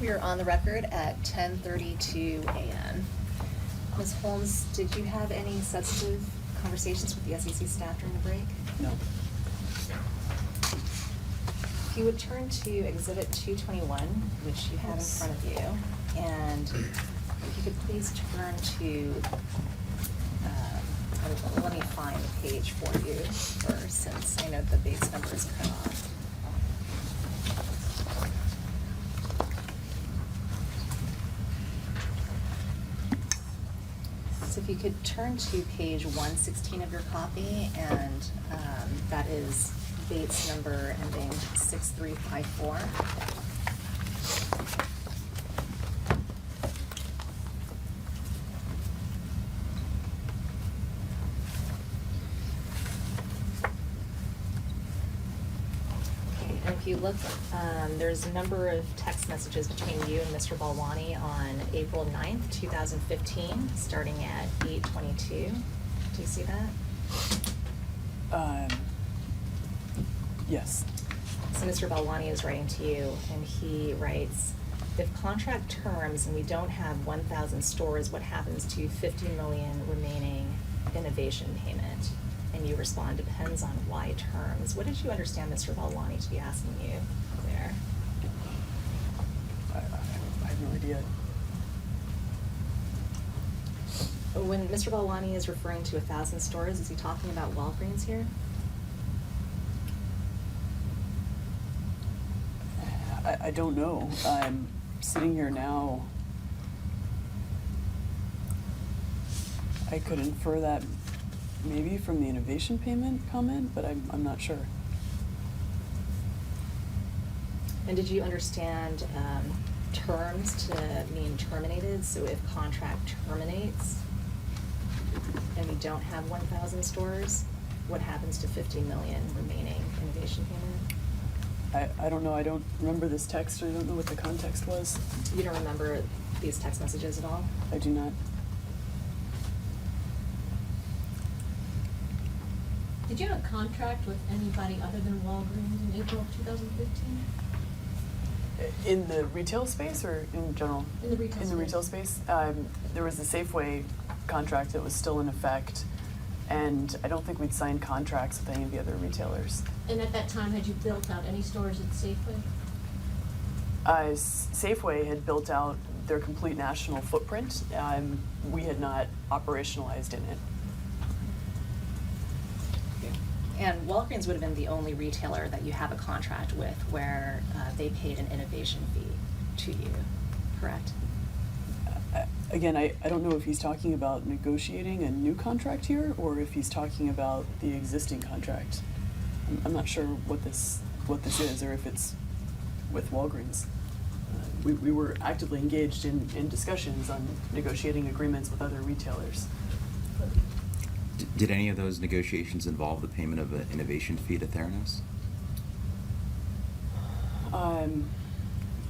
We are on the record at 10:32 a.m. Ms. Holmes, did you have any substantive conversations with the SEC staff during the break? No. If you would turn to Exhibit 221, which you have in front of you, and if you could please turn to, let me find the page for you first, since I know the base number is cut off. So if you could turn to page 116 of your copy, and that is Bates number ending 6354. Okay, and if you look, there's a number of text messages between you and Mr. Balwani on April 9th, 2015, starting at 8:22. Do you see that? Yes. So Mr. Balwani is writing to you, and he writes, if contract terms and we don't have 1,000 stores, what happens to 50 million remaining innovation payment? And you respond, depends on why terms. What did you understand Mr. Balwani to be asking you there? I have no idea. When Mr. Balwani is referring to 1,000 stores, is he talking about Walgreens here? I don't know. I'm sitting here now. I could infer that maybe from the innovation payment comment, but I'm not sure. And did you understand terms to mean terminated? So if contract terminates and we don't have 1,000 stores, what happens to 50 million remaining innovation payment? I don't know. I don't remember this text. I don't know what the context was. You don't remember these text messages at all? I do not. Did you have a contract with anybody other than Walgreens in April of 2015? In the retail space or in general? In the retail space. In the retail space. There was a Safeway contract that was still in effect, and I don't think we'd signed contracts with any of the other retailers. And at that time, had you built out any stores at Safeway? Safeway had built out their complete national footprint. We had not operationalized in it. And Walgreens would have been the only retailer that you have a contract with where they paid an innovation fee to you, correct? Again, I don't know if he's talking about negotiating a new contract here or if he's talking about the existing contract. I'm not sure what this is or if it's with Walgreens. We were actively engaged in discussions on negotiating agreements with other retailers. Did any of those negotiations involve the payment of an innovation fee to Theranos?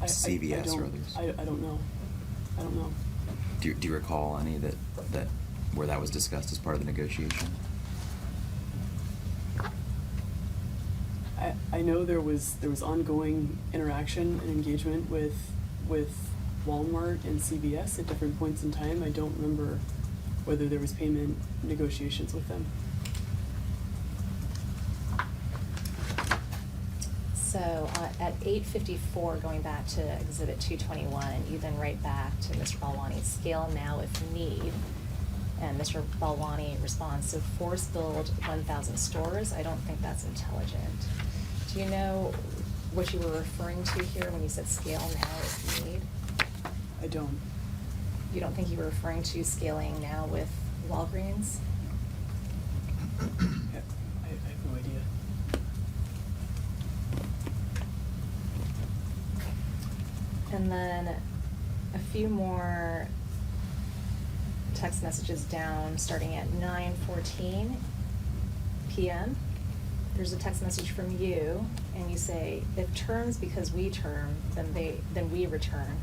CVS or others? I don't know. I don't know. Do you recall any that where that was discussed as part of the negotiation? I know there was ongoing interaction and engagement with Walmart and CVS at different points in time. I don't remember whether there was payment negotiations with them. So at 8:54, going back to Exhibit 221, you then write back to Mr. Balwani, scale now if need. And Mr. Balwani responds, so force build 1,000 stores? I don't think that's intelligent. Do you know what you were referring to here when you said scale now if need? I don't. You don't think you were referring to scaling now with Walgreens? I have no idea. And then a few more text messages down, starting at 9:14 p.m. There's a text message from you, and you say, if terms because we term, then we return.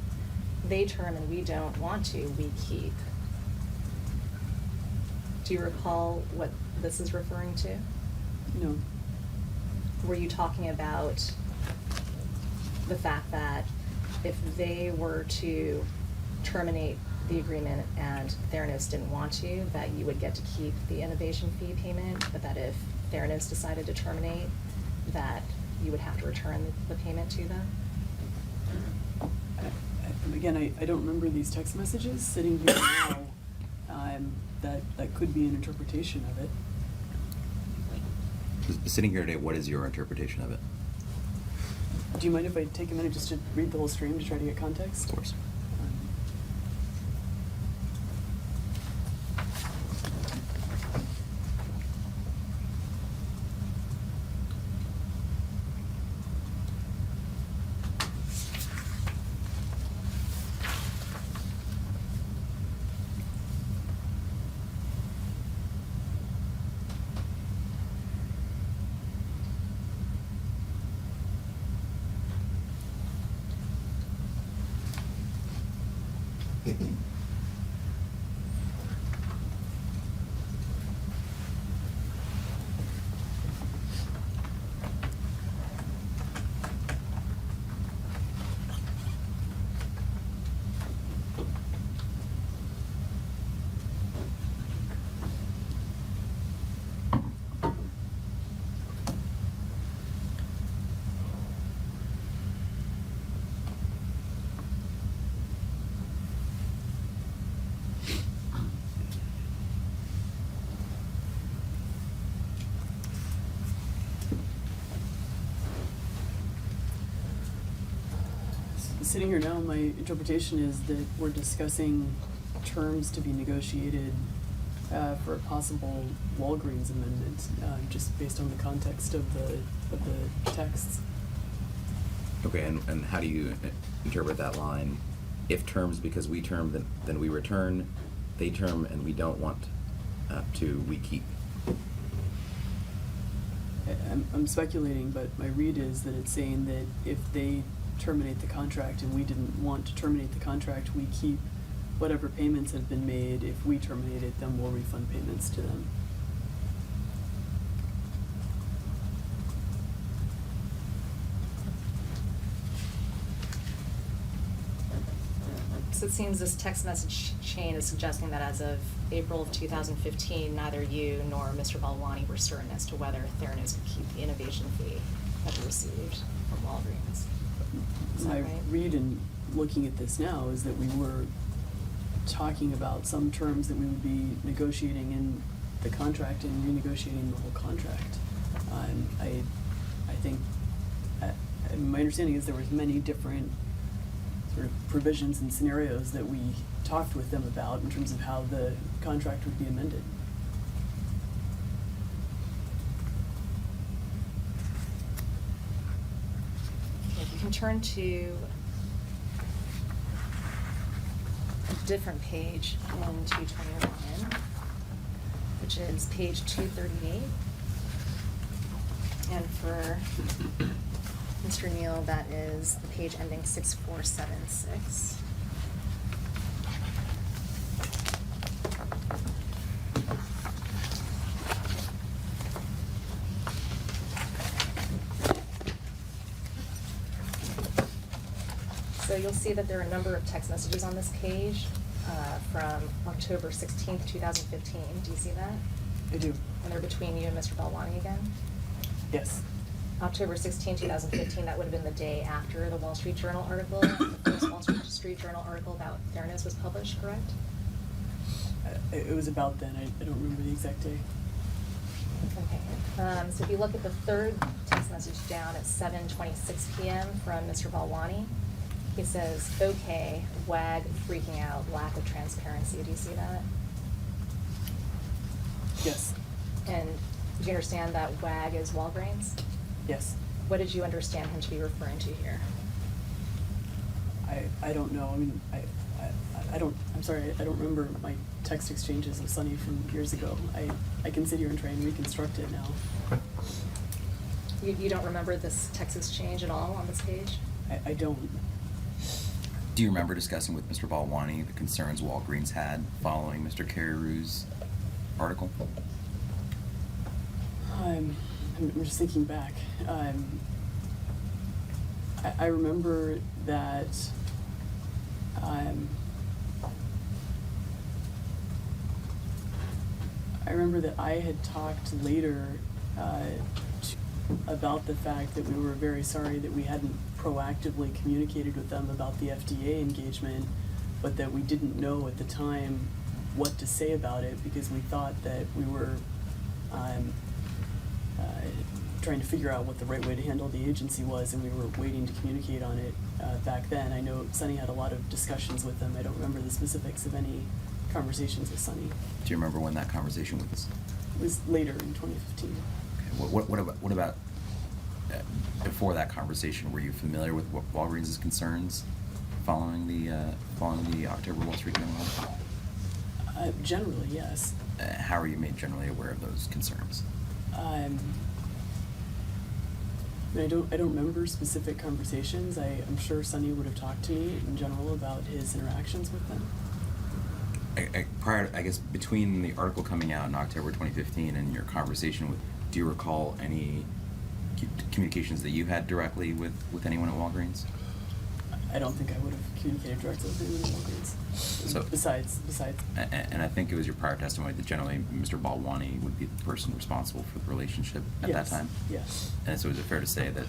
They term and we don't want to, we keep. Do you recall what this is referring to? No. Were you talking about the fact that if they were to terminate the agreement and Theranos didn't want to, that you would get to keep the innovation fee payment, but that if Theranos decided to terminate, that you would have to return the payment to them? Again, I don't remember these text messages sitting here now. That could be an interpretation of it. Sitting here today, what is your interpretation of it? Do you mind if I take a minute just to read the whole stream to try to get context? Of course. Sitting here now, my interpretation is that we're discussing terms to be negotiated for a possible Walgreens amendment, just based on the context of the texts. Okay, and how do you interpret that line? If terms, because we term, then we return, they term, and we don't want to, we keep. I'm speculating, but my read is that it's saying that if they terminate the contract and we didn't want to terminate the contract, we keep whatever payments have been made. If we terminate it, then we'll refund payments to them. So it seems this text message chain is suggesting that as of April of 2015, neither you nor Mr. Balwani were certain as to whether Theranos could keep the innovation fee that they received from Walgreens. Is that My right? read in looking at this now is that we were talking about some terms that we would be negotiating in the contract and renegotiating the whole contract. I think, my understanding is there was many different sort of provisions and scenarios that we talked with them about in terms of how the contract would be amended. If you can turn to a different page in 221, which is page 238. And for Mr. Neal, that is the page ending 6476. So you'll see that there are a number of text messages on this page from October 16th, 2015. Do you see that? I do. And they're between you and Mr. Balwani again? Yes. October 16, 2015, that would have been the day after the Wall Street Journal article, the first Wall Street Journal article about Theranos was published, correct? It was about then. I don't remember the exact day. Okay. So if you look at the third text message down at 7:26 p.m. from Mr. Balwani, he says, "Okay, WAG freaking out, lack of transparency." Do you see that? Yes. And do you understand that WAG is Walgreens? Yes. What did you understand him to be referring to here? I don't know. I mean, I don't, I'm sorry, I don't remember my text exchanges with Sunny from years ago. I can sit here and try and reconstruct it now. You don't remember this text exchange at all on this page? I don't. Do you remember discussing with Mr. Balwani the concerns Walgreens had following Mr. Careyrou's article? I'm just thinking back. I remember that I remember that I had talked later about the fact that we were very sorry that we hadn't proactively communicated with them about the FDA engagement, but that we didn't know at the time what to say about it because we thought that we were trying to figure out what the right way to handle the agency was, and we were waiting to communicate on it back then. I know Sunny had a lot of discussions with them. I don't remember the specifics of any conversations with Sunny. Do you remember when that conversation was? It was later in 2015. Okay. What about before that conversation? Were you familiar with what Walgreens' concerns following the October Wall Street Journal? Generally, yes. How are you made generally aware of those concerns? I don't remember specific conversations. I'm sure Sunny would have talked to me in general about his interactions with them. I guess between the article coming out in October 2015 and your conversation with, do you recall any communications that you had directly with anyone at Walgreens? I don't think I would have communicated directly with anyone at Walgreens. So, besides. And I think it was your prior testimony that generally Mr. Balwani would be the person responsible for the relationship at that time? Yes. And so is it fair to say that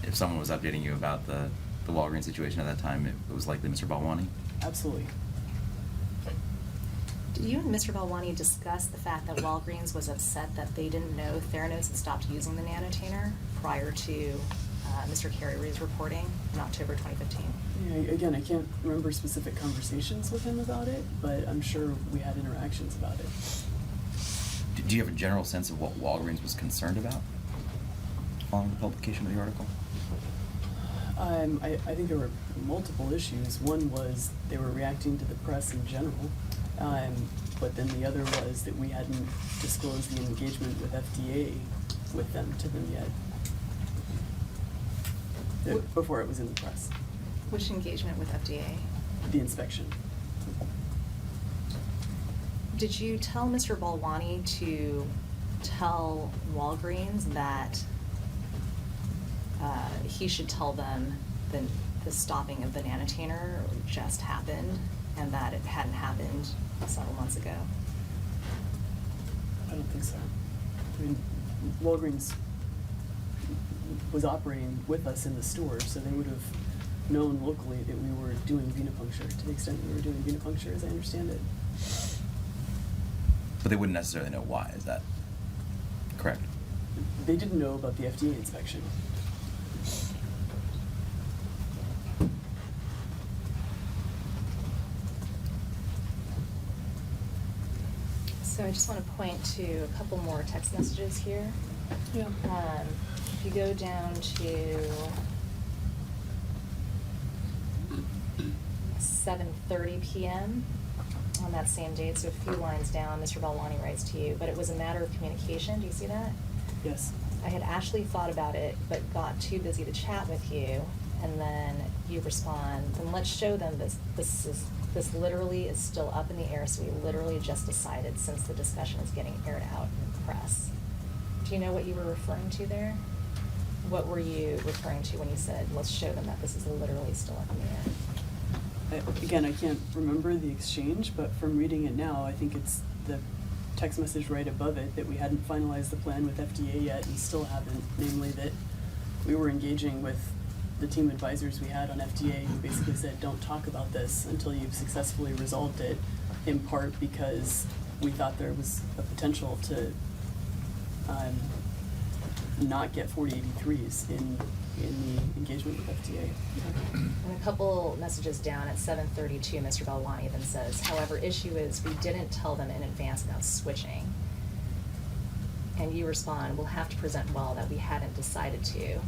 if someone was updating you about the Walgreens situation at that time, it was likely Mr. Balwani? Absolutely. Did you and Mr. Balwani discuss the fact that Walgreens was upset that they didn't know Theranos had stopped using the nanotainer prior to Mr. Carey's reporting in October 2015? Yeah, again, I can't remember specific conversations with him about it, but I'm sure we had interactions about it. Do you have a general sense of what Walgreens was concerned about following the publication of the article? I think there were multiple issues. One was they were reacting to the press in general, but then the other was that we hadn't disclosed the engagement with FDA with them to them yet, before it was in the press. Which engagement with FDA? The inspection. Did you tell Mr. Balwani to tell Walgreens that he should tell them the stopping of the nanotainer just happened and that it hadn't happened several months ago? I don't think so. I mean, Walgreens was operating with us in the store, so they would have known locally that we were doing venipuncture, to the extent we were doing venipuncture, as I understand it. But they wouldn't necessarily know why, is that correct? They didn't know about the FDA inspection. So I just want to point to a couple more text messages here. Yeah. If you go down to 7:30 p.m. on that same date, so a few lines down, Mr. Balwani writes to you, but it was a matter of communication. Do you see that? Yes. I had actually thought about it, but got too busy to chat with you, and then you respond, then let's show them this literally is still up in the air, so we literally just decided since the discussion is getting aired out in the press. Do you know what you were referring to there? What were you referring to when you said, let's show them that this is literally still up in the air? Again, I can't remember the exchange, but from reading it now, I think it's the text message right above it that we hadn't finalized the plan with FDA yet and still haven't, namely that we were engaging with the team advisors we had on FDA who basically said, don't talk about this until you've successfully resolved it, in part because we thought there was a potential to not get 4083s in the engagement with FDA. And a couple messages down at 7:32, Mr. Balwani then says, however, issue is we didn't tell them in advance about switching. And you respond, we'll have to present well that we hadn't decided to.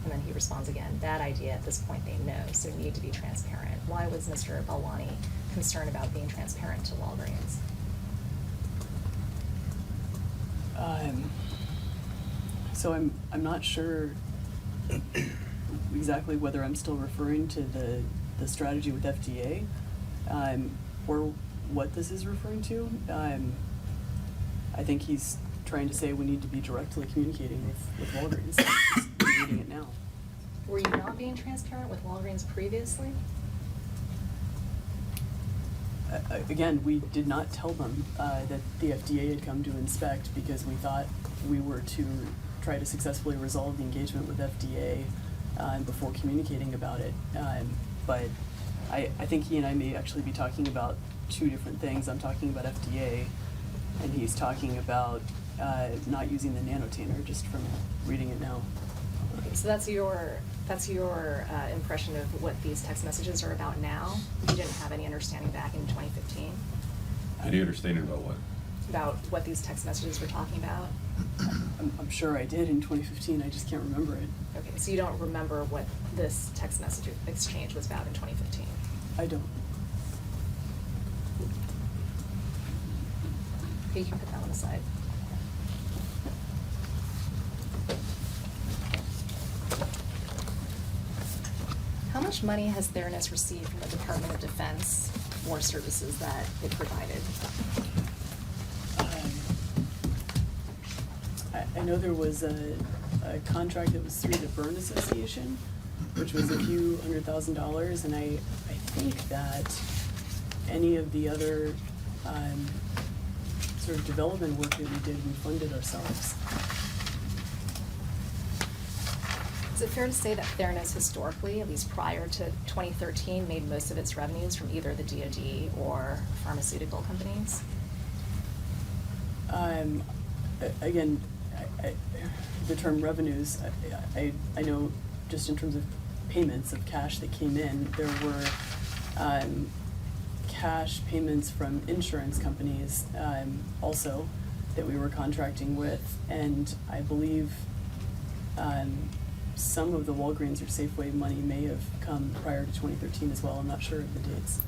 And then he responds again, bad idea, at this point they know, so need to be transparent. Why was Mr. Balwani concerned about being transparent to Walgreens? So I'm not sure exactly whether I'm still referring to the strategy with FDA, or what this is referring to. I think he's trying to say we need to be directly communicating with Walgreens. I'm reading it now. Were you not being transparent with Walgreens previously? Again, we did not tell them that the FDA had come to inspect because we thought we were to try to successfully resolve the engagement with FDA before communicating about it. But I think he and I may actually be talking about two different things. I'm talking about FDA, and he's talking about not using the nanotainer, just from reading it now. Okay, so that's your impression of what these text messages are about now? You didn't have any understanding back in 2015 Any understanding about what? about what these text messages were talking about? I'm sure I did in 2015, I just can't remember it. Okay, so you don't remember what this text message exchange was about in 2015? I don't. Okay, you can put that one aside. How much money has Theranos received from the Department of Defense for services that it provided? I know there was a contract that was through the Burn Association, which was a few $100,000, and I think that any of the other sort of development work that we did, we funded ourselves. Is it fair to say that Theranos historically, at least prior to 2013, made most of its revenues from either the DoD or pharmaceutical companies? Again, the term revenues, I know just in terms of payments of cash that came in, there were cash payments from insurance companies also that we were contracting with, and I believe some of the Walgreens or Safeway money may have come prior to 2013 as well. I'm not sure of the dates.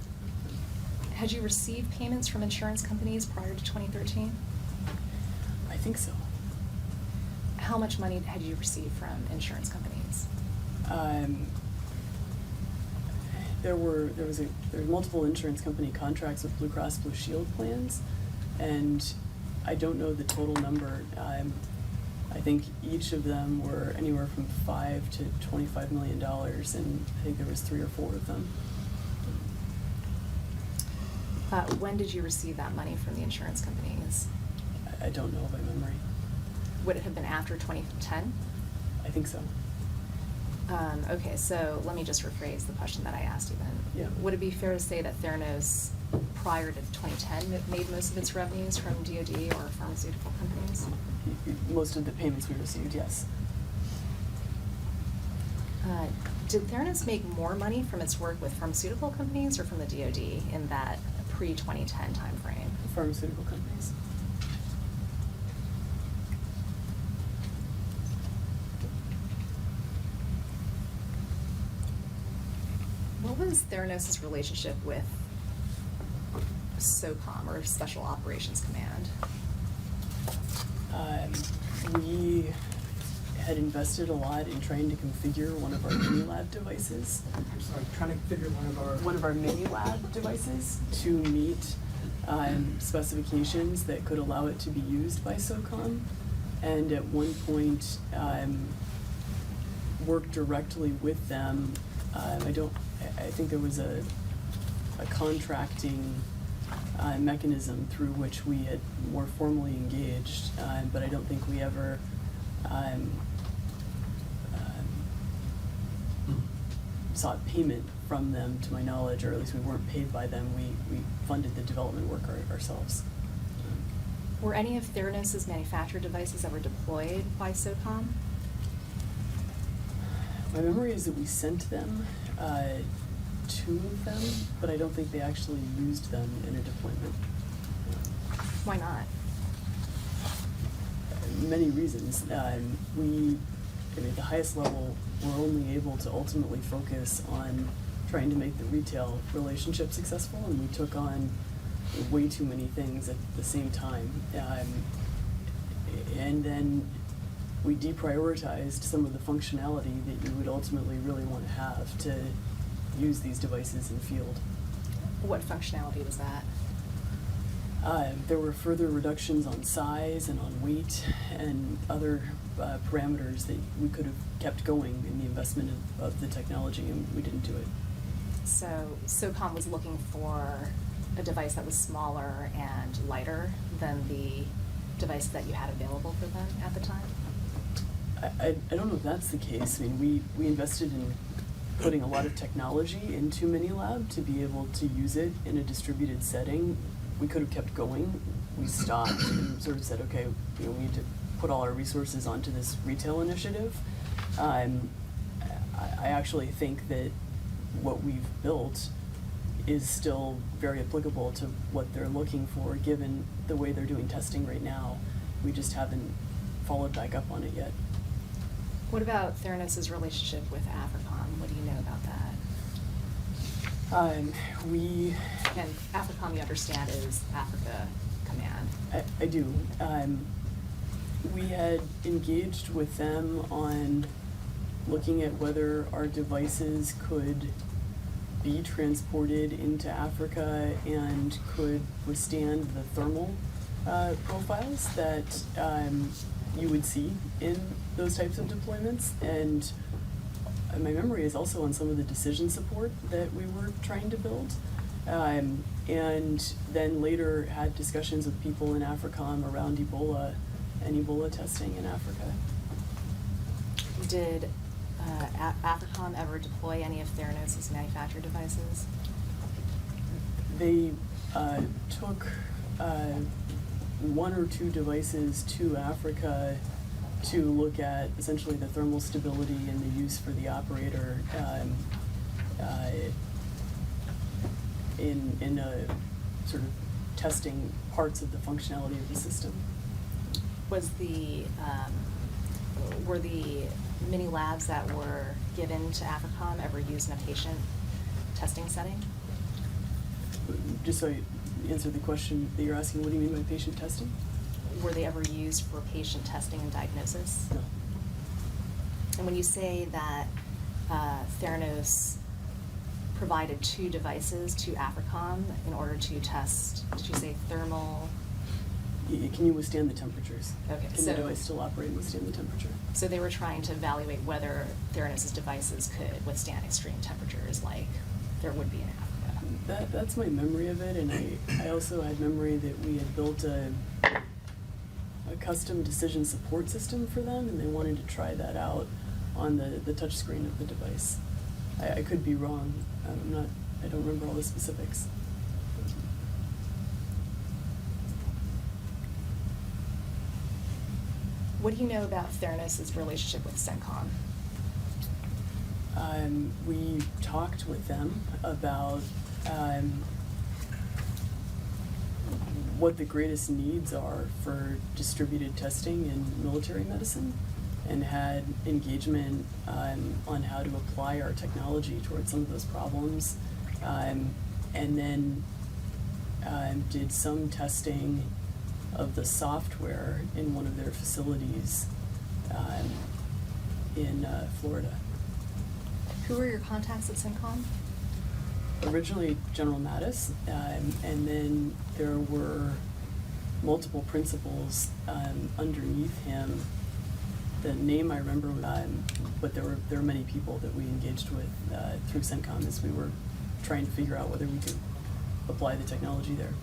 Had you received payments from insurance companies prior to 2013? I think so. How much money had you received from insurance companies? There were multiple insurance company contracts with Blue Cross Blue Shield plans, and I don't know the total number. I think each of them were anywhere from $5 to $25 million, and I think there was 3 or 4 of them. When did you receive that money from the insurance companies? I don't know by memory. Would it have been after 2010? I think so. Okay, so let me just rephrase the question that I asked you then. Yeah. Would it be fair to say that Theranos, prior to 2010, made most of its revenues from DoD or pharmaceutical companies? Most of the payments we received, yes. Did Theranos make more money from its work with pharmaceutical companies or from the DoD in that pre-2010 timeframe? Pharmaceutical companies. What was Theranos' relationship with SOCOM, or Special Operations Command? We had invested a lot in trying to configure one of our mini lab devices. I'm sorry, trying to configure One of our mini lab devices to meet specifications that could allow it to be used by SOCOM, and at one point worked directly with them. I think there was a contracting mechanism through which we had more formally engaged, but I don't think we ever sought payment from them, to my knowledge, or at least we weren't paid by them. We funded the development work ourselves. Were any of Theranos' manufactured devices ever deployed by SOCOM? My memory is that we sent them 2 of them, but I don't think they actually used them in a deployment. Why not? Many reasons. At the highest level, we're only able to ultimately focus on trying to make the retail relationship successful, and we took on way too many things at the same time. And then we deprioritized some of the functionality that you would ultimately really want to have to use these devices in field. What functionality was that? There were further reductions on size and on weight and other parameters that we could have kept going in the investment of the technology, and we didn't do it. So SOCOM was looking for a device that was smaller and lighter than the device that you had available for them at the time? I don't know if that's the case. I mean, we invested in putting a lot of technology into Minilab to be able to use it in a distributed setting. We could have kept going. We stopped and sort of said, okay, we need to put all our resources onto this retail initiative. I actually think that what we've built is still very applicable to what they're looking for, given the way they're doing testing right now. We just haven't followed back up on it yet. What about Theranos' relationship with AFRICOM? What do you know about that? We And AFRICOM, you understand, is Africa Command. I do. We had engaged with them on looking at whether our devices could be transported into Africa and could withstand the thermal profiles that you would see in those types of deployments. And my memory is also on some of the decision support that we were trying to build. And then later had discussions with people in AFRICOM around Ebola and Ebola testing in Africa. Did AFRICOM ever deploy any of Theranos' manufactured devices? They took one or two devices to Africa to look at essentially the thermal stability and the use for the operator in a sort of testing parts of the functionality of the system. Were the mini labs that were given to AFRICOM ever used in a patient testing setting? Just so I answer the question that you're asking, what do you mean by patient testing? Were they ever used for patient testing and diagnosis? No. And when you say that Theranos provided two devices to AFRICOM in order to test, did you say thermal? Can you withstand the temperatures? Okay, Can the device still operate and withstand the temperature? So they were trying to evaluate whether Theranos' devices could withstand extreme temperatures like there would be in Africa. That's my memory of it, and I also had memory that we had built a custom decision support system for them, and they wanted to try that out on the touch screen of the device. I could be wrong. I don't remember all the specifics. What do you know about Theranos' relationship with CENTCOM? We talked with them about what the greatest needs are for distributed testing in military medicine, and had engagement on how to apply our technology towards some of those problems, and then did some testing of the software in one of their facilities in Florida. Who were your contacts at CENTCOM? Originally General Mattis, and then there were multiple principals underneath him. The name I remember, but there were many people that we engaged with through CENTCOM as we were trying to figure out whether we could apply the technology there.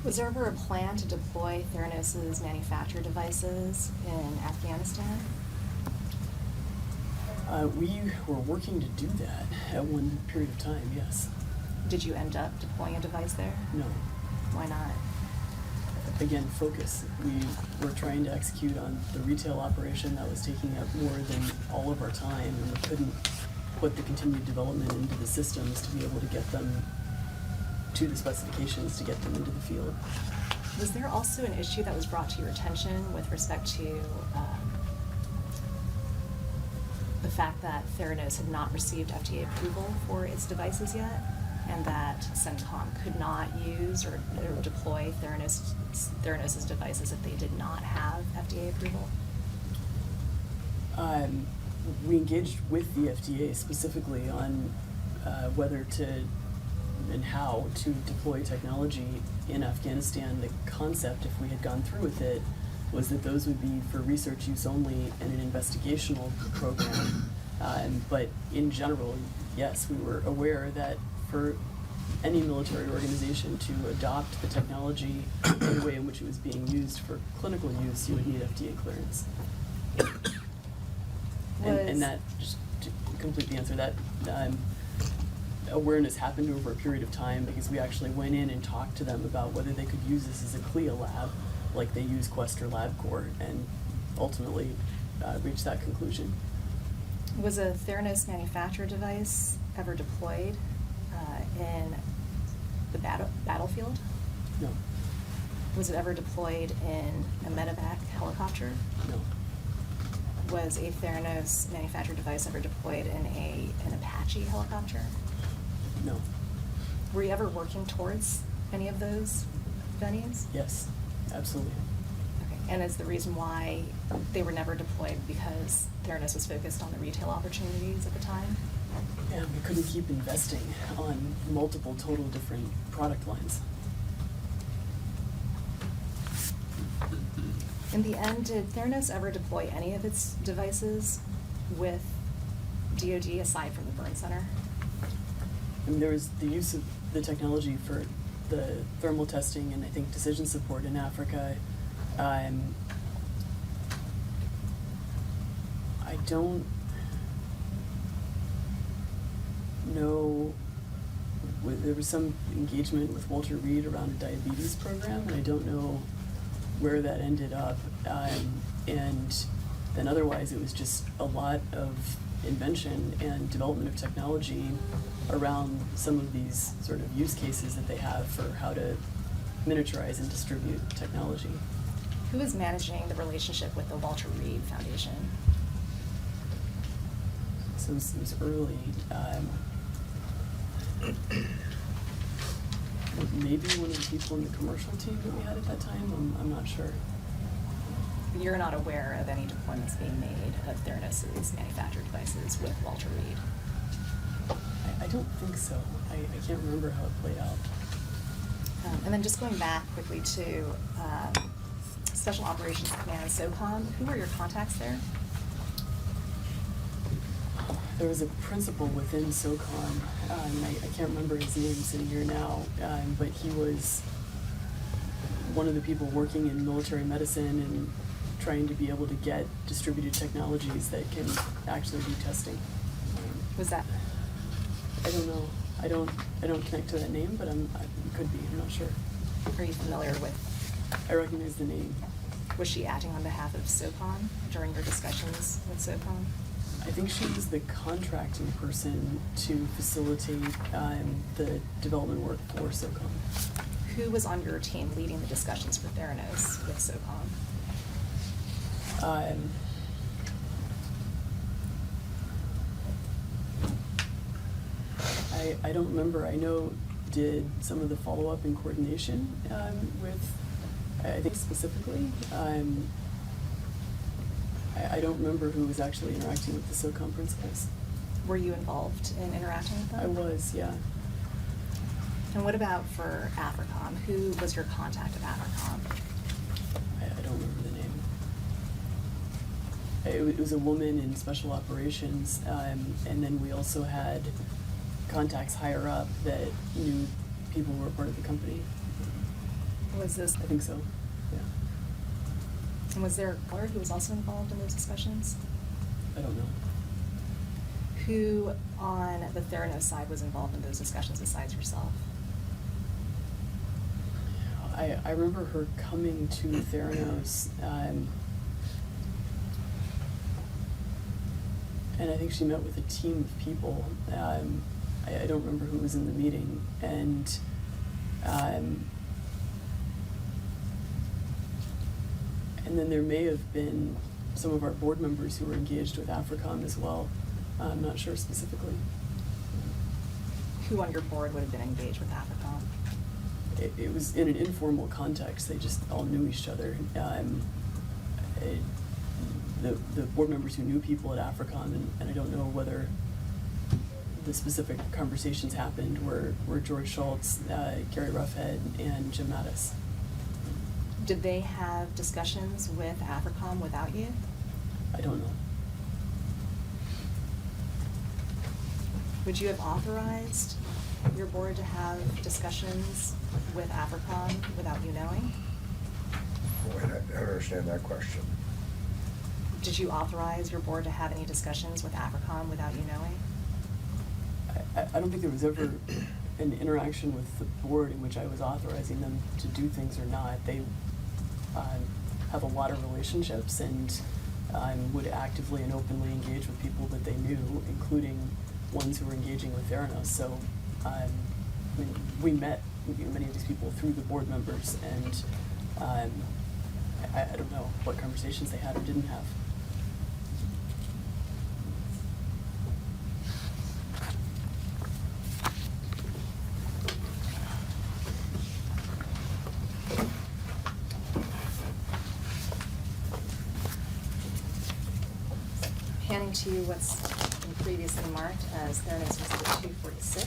Was there ever a plan to deploy Theranos' manufactured devices in Afghanistan? We were working to do that at one period of time, yes. Did you end up deploying a device there? No. Why not? Again, focus. We were trying to execute on the retail operation that was taking up more than all of our time, and we couldn't put the continued development into the systems to be able to get them to the specifications to get them into the field. Was there also an issue that was brought to your attention with respect to the fact that Theranos had not received FDA approval for its devices yet, and that CENTCOM could not use or deploy Theranos' devices if they did not have FDA approval? We engaged with the FDA specifically on whether to and how to deploy technology in Afghanistan. The concept, if we had gone through with it, was that those would be for research use only and an investigational program. But in general, yes, we were aware that for any military organization to adopt the technology in the way in which it was being used for clinical use, you would need FDA clearance. And that, just to complete the answer, that awareness happened over a period of time because we actually went in and talked to them about whether they could use this as a CLIA lab, like they use Quest or LabCorp, and ultimately reached that conclusion. Was a Theranos manufactured device ever deployed in the battlefield? No, Was it ever deployed in a medevac helicopter? no, Was a Theranos manufactured device ever deployed in an Apache helicopter? no, Were you ever working towards any of those venues? yes, absolutely. Okay, and is the reason why they were never deployed because Theranos was focused on the retail opportunities at the time? Yeah, we couldn't keep investing on multiple total different product lines. In the end, did Theranos ever deploy any of its devices with DoD aside from the burn center? I mean, there was the use of the technology for the thermal testing and I think decision support in Africa. I don't know, there was some engagement with Walter Reed around a diabetes program, and I don't know where that ended up. And then otherwise, it was just a lot of invention and development of technology around some of these sort of use cases that they have for how to miniaturize and distribute technology. Who is managing the relationship with the Walter Reed Foundation? So it was early. Maybe one of the people in the commercial team that we had at that time. I'm not sure. You're not aware of any deployments being made of Theranos' manufactured devices with Walter Reed? I don't think so. I can't remember how it played out. And then just going back quickly to Special Operations Command, SOCOM, who were your contacts there? There was a principal within SOCOM, I can't remember his name sitting here now, but he was one of the people working in military medicine and trying to be able to get distributed technologies that can actually do testing. Was that? I don't know. I don't connect to that name, but it could be. I'm not sure. Are you familiar with? I recognize the name. Was she acting on behalf of SOCOM during your discussions with SOCOM? I think she was the contracting person to facilitate the development work for SOCOM. Who was on your team leading the discussions for Theranos with SOCOM? I don't remember. I know did some of the follow-up and coordination with, I think specifically. I don't remember who was actually interacting with the SOCOM principals. Were you involved in interacting with them? I was, yeah. And what about for AFRICOM? Who was your contact at AFRICOM? I don't remember the name. It was a woman in special operations, and then we also had contacts higher up that knew people who were part of the company. Was this? I think so, yeah. And was there a guard who was also involved in those discussions? I don't know. Who on the Theranos side was involved in those discussions besides yourself? I remember her coming to Theranos, and I think she met with a team of people. I don't remember who was in the meeting, and then there may have been some of our board members who were engaged with AFRICOM as well. I'm not sure specifically. Who on your board would have been engaged with AFRICOM? It was in an informal context. They just all knew each other. The board members who knew people at AFRICOM, and I don't know whether the specific conversations happened, were George Schultz, Gary Ruffhead, and Jim Mattis. Did they have discussions with AFRICOM without you? I don't know. Would you have authorized your board to have discussions with AFRICOM without you knowing? Wait, I don't understand that question. Did you authorize your board to have any discussions with AFRICOM without you knowing? I don't think there was ever an interaction with the board in which I was authorizing them to do things or not. They have a lot of relationships and would actively and openly engage with people that they knew, including ones who were engaging with Theranos. So I mean, we met many of these people through the board members, and I don't know what conversations they had or didn't have. Handing to you what's been previously marked as Theranos Exhibit 246.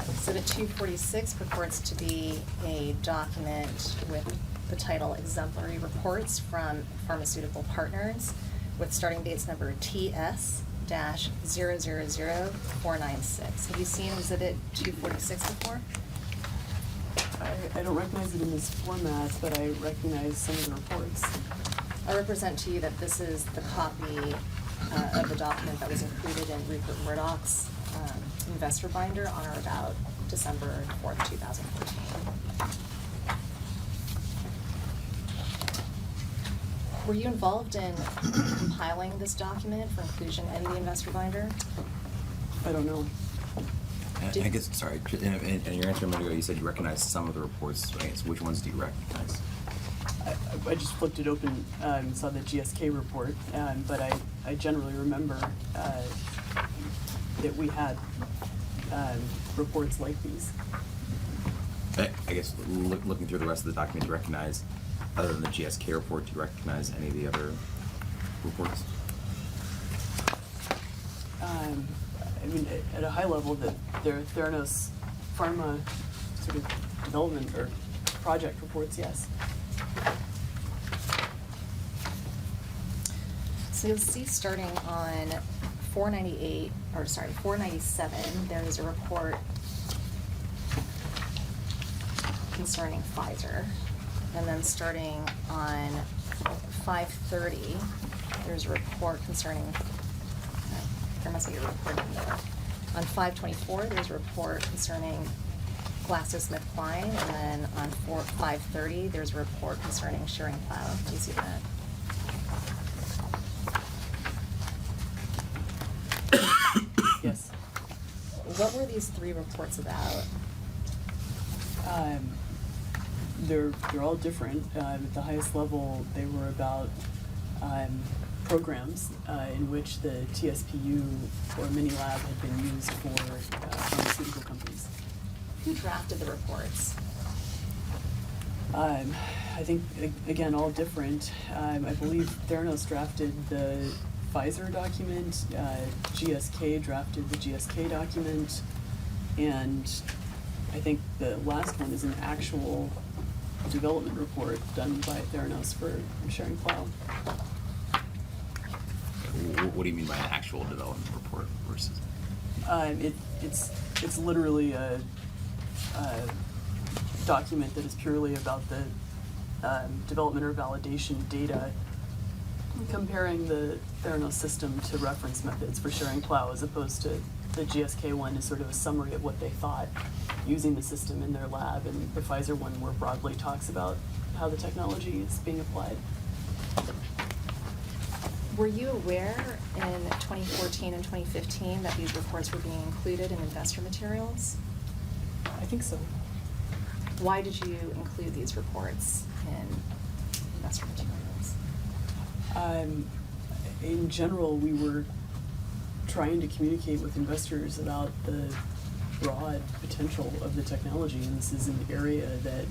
Exhibit 246 purports to be a document with the title Exemplary Reports from Pharmaceutical Partners with starting dates number TS-000496. Have you seen Exhibit 246 before? I don't recognize it in this format, but I recognize some of the reports. I represent to you that this is the copy of the document that was included in Rupert Murdoch's investor binder on or about December 4th, 2014. Were you involved in compiling this document for inclusion in the investor binder? I don't know. I guess, sorry, in your answer a minute ago, you said you recognized some of the reports, right? So which ones do you recognize? I just flipped it open and saw the GSK report, but I generally remember that we had reports like these. I guess looking through the rest of the document, do you recognize, other than the GSK report, do you recognize any of the other reports? I mean, at a high level, that their Theranos Pharma sort of development or project reports, yes. So you'll see starting on 497, there is a report concerning Pfizer. And then starting on 530, there's a report concerning, there must be a report in there. On 524, there's a report concerning GlaxoSmithKline, and then on 530, there's a report concerning Schering-Plough. Do you see that? Yes. What were these three reports about? They're all different. At the highest level, they were about programs in which the TSPU or mini lab had been used for pharmaceutical companies. Who drafted the reports? I think, again, all different. I believe Theranos drafted the Pfizer document, GSK drafted the GSK document, and I think the last one is an actual development report done by Theranos for Schering-Plough. What do you mean by an actual development report versus? It's literally a document that is purely about the development or validation data, comparing the Theranos system to reference methods for Schering-Plough, as opposed to the GSK one is sort of a summary of what they thought using the system in their lab, and the Pfizer one more broadly talks about how the technology is being applied. Were you aware in 2014 and 2015 that these reports were being included in investor materials? I think so. Why did you include these reports in investor materials? In general, we were trying to communicate with investors about the broad potential of the technology, and this is an area that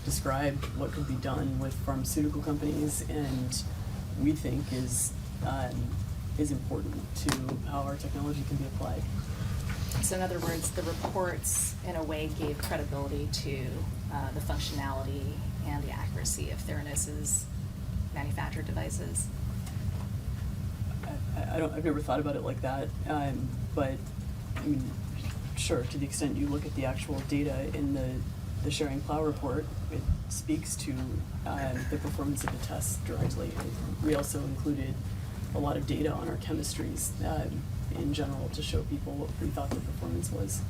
described what could be done with pharmaceutical companies, and we think is important to how our technology can be applied. So in other words, the reports in a way gave credibility to the functionality and the accuracy of Theranos's manufactured devices. I I've never thought about it like that, but, I mean, sure, to the extent you look at the actual data in the Sharing Plow report, it speaks to the performance of the tests directly. We also included a lot of data on our chemistries in general to show people what we thought the performance was.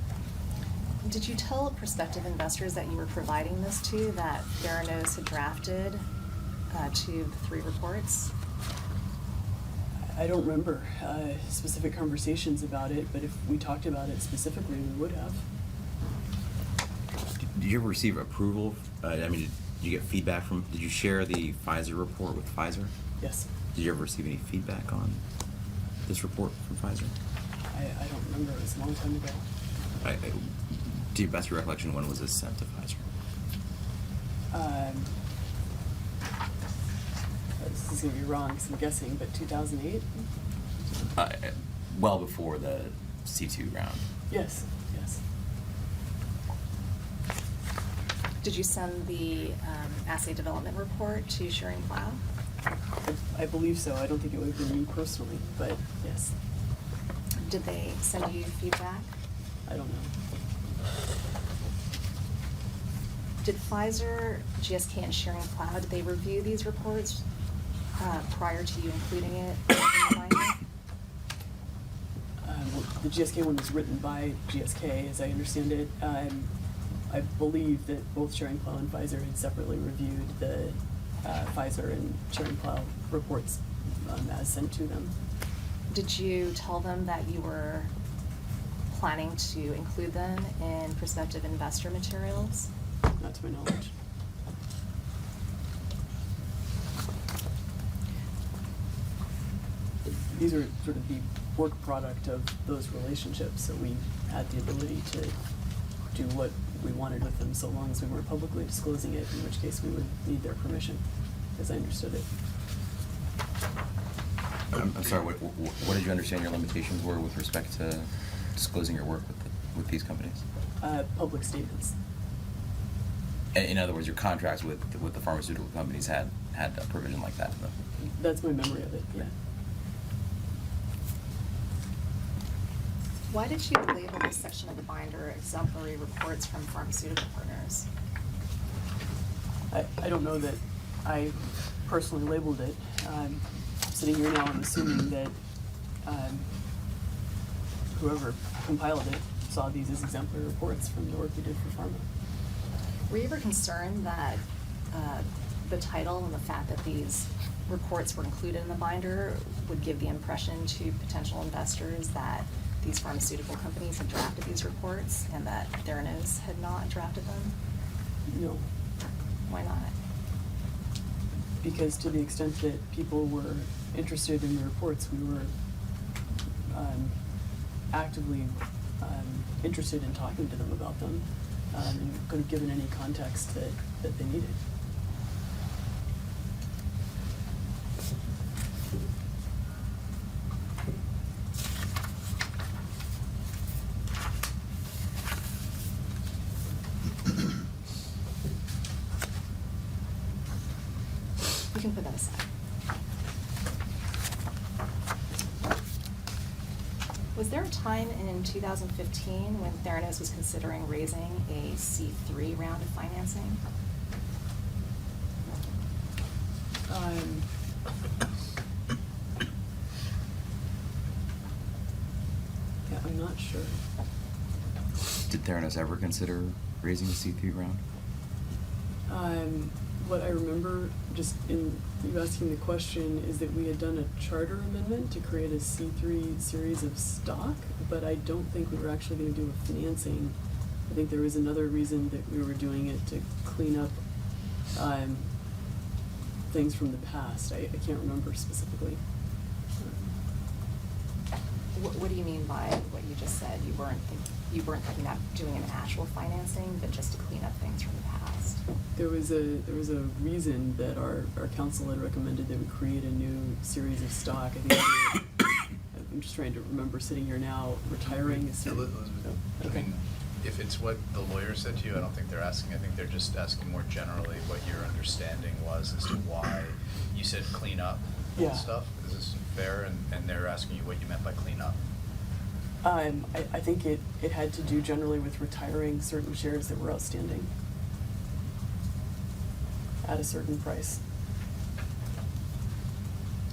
Did you tell prospective investors that you were providing this to, that Theranos had drafted to the 3 reports? I don't remember specific conversations about it, but if we talked about it specifically, we would have. Did you ever receive approval? I mean, did you get feedback from, did you share the Pfizer report with Pfizer? Yes. Did you ever receive any feedback on this report from Pfizer? I don't remember. It was a long time ago. To your best recollection, when was this sent to Pfizer? This is going to be wrong because I'm guessing, but 2008? Well before the C2 round. Yes, yes. Did you send the assay development report to Sharing Plow? I believe so. I don't think it would have been me personally, but yes. Did they send you feedback? I don't know. Did Pfizer, GSK, and Sharing Plow, did they review these reports prior to you including it in the binder? Well, the GSK one was written by GSK, as I understand it. I believe that both Sharing Plow and Pfizer had separately reviewed the Pfizer and Sharing Plow reports as sent to them. Did you tell them that you were planning to include them in prospective investor materials? Not to my knowledge. These are sort of the work product of those relationships, so we had the ability to do what we wanted with them so long as we weren't publicly disclosing it, in which case we would need their permission, as I understood it. I'm sorry, what did you understand your limitations were with respect to disclosing your work with these companies? Public statements. In other words, your contracts with the pharmaceutical companies had a provision like that in them? That's my memory of it, yeah. Why did you label this section of the binder exemplary reports from pharmaceutical partners? I don't know that I personally labeled it. Sitting here now, I'm assuming that whoever compiled it saw these as exemplary reports from the work we did for pharma. Were you ever concerned that the title and the fact that these reports were included in the binder would give the impression to potential investors that these pharmaceutical companies had drafted these reports and that Theranos had not drafted them? No. Why not? Because to the extent that people were interested in the reports, we were actively interested in talking to them about them and could have given any context that they needed. You can put that aside. Was there a time in 2015 when Theranos was considering raising a C3 round of financing? Yeah, I'm not sure. Did Theranos ever consider raising a C3 round? What I remember, just in you asking the question, is that we had done a charter amendment to create a C3 series of stock, but I don't think we were actually going to do a financing. I think there was another reason that we were doing it to clean up things from the past. I can't remember specifically. What do you mean by what you just said? You weren't thinking about doing an actual financing, but just to clean up things from the past? There was a reason that our council had recommended that we create a new series of stock. I think I'm just trying to remember sitting here now, retiring. Elizabeth, I mean, if it's what the lawyer said to you, I don't think they're asking. I think they're just asking more generally what your understanding was as to why you said clean up Yeah. stuff. Is this there, and they're asking you what you meant by clean up? I think it had to do generally with retiring certain shares that were outstanding at a certain price.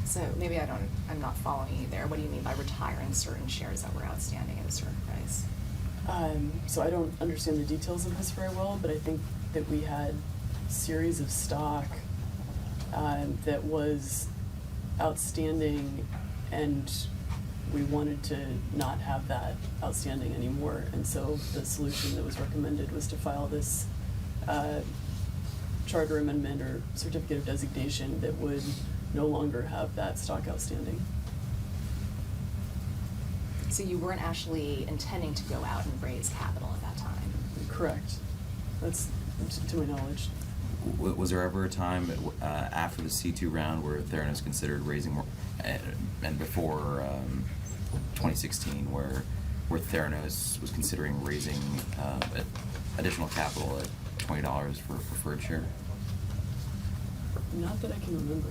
So maybe I'm not following you there. What do you mean by retiring certain shares that were outstanding at a certain price? So I don't understand the details of this very well, but I think that we had a series of stock that was outstanding, and we wanted to not have that outstanding anymore. And so the solution that was recommended was to file this charter amendment or certificate of designation that would no longer have that stock outstanding. So you weren't actually intending to go out and raise capital at that time? Correct. That's to my knowledge. Was there ever a time after the C2 round where Theranos considered raising more, and before 2016, where Theranos was considering raising additional capital at $20 for a preferred share? Not that I can remember.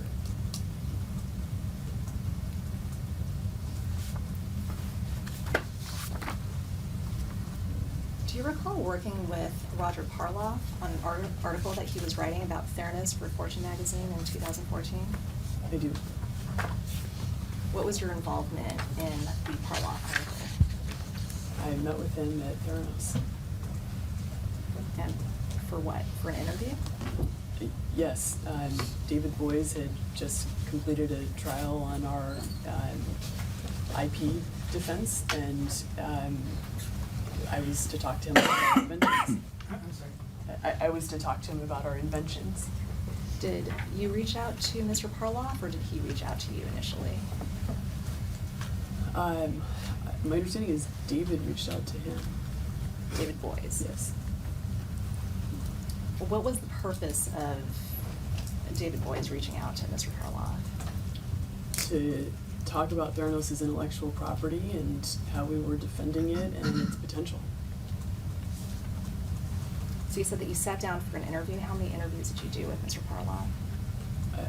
Do you recall working with Roger Parloff on an article that he was writing about Theranos for Fortune magazine in 2014? I do. What was your involvement in the Parloff article? I met with him at Theranos. And for what? For an interview? Yes, David Boyes had just completed a trial on our IP defense, and I was to talk to him about our inventions. I was to talk to him about our inventions. Did you reach out to Mr. Parloff, or did he reach out to you initially? My understanding is David reached out to him. David Boyes? Yes. What was the purpose of David Boyes reaching out to Mr. Parloff? To talk about Theranos' intellectual property and how we were defending it and its potential. So you said that you sat down for an interview. How many interviews did you do with Mr. Parloff?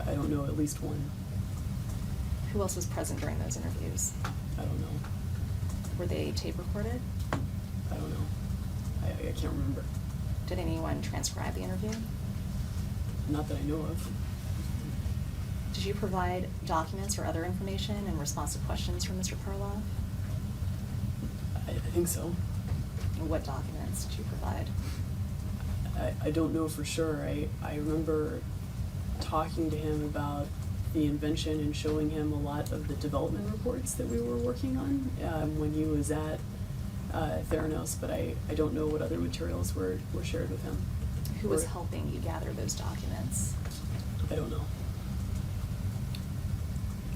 I don't know, at least one. Who else was present during those interviews? I don't know. Were they tape recorded? I don't know. I can't remember. Did anyone transcribe the interview? Not that I know of. Did you provide documents or other information in response to questions from Mr. Parloff? I think so. And what documents did you provide? I don't know for sure. I remember talking to him about the invention and showing him a lot of the development reports that we were working on when he was at Theranos, but I don't know what other materials were shared with him. Who was helping you gather those documents? I don't know.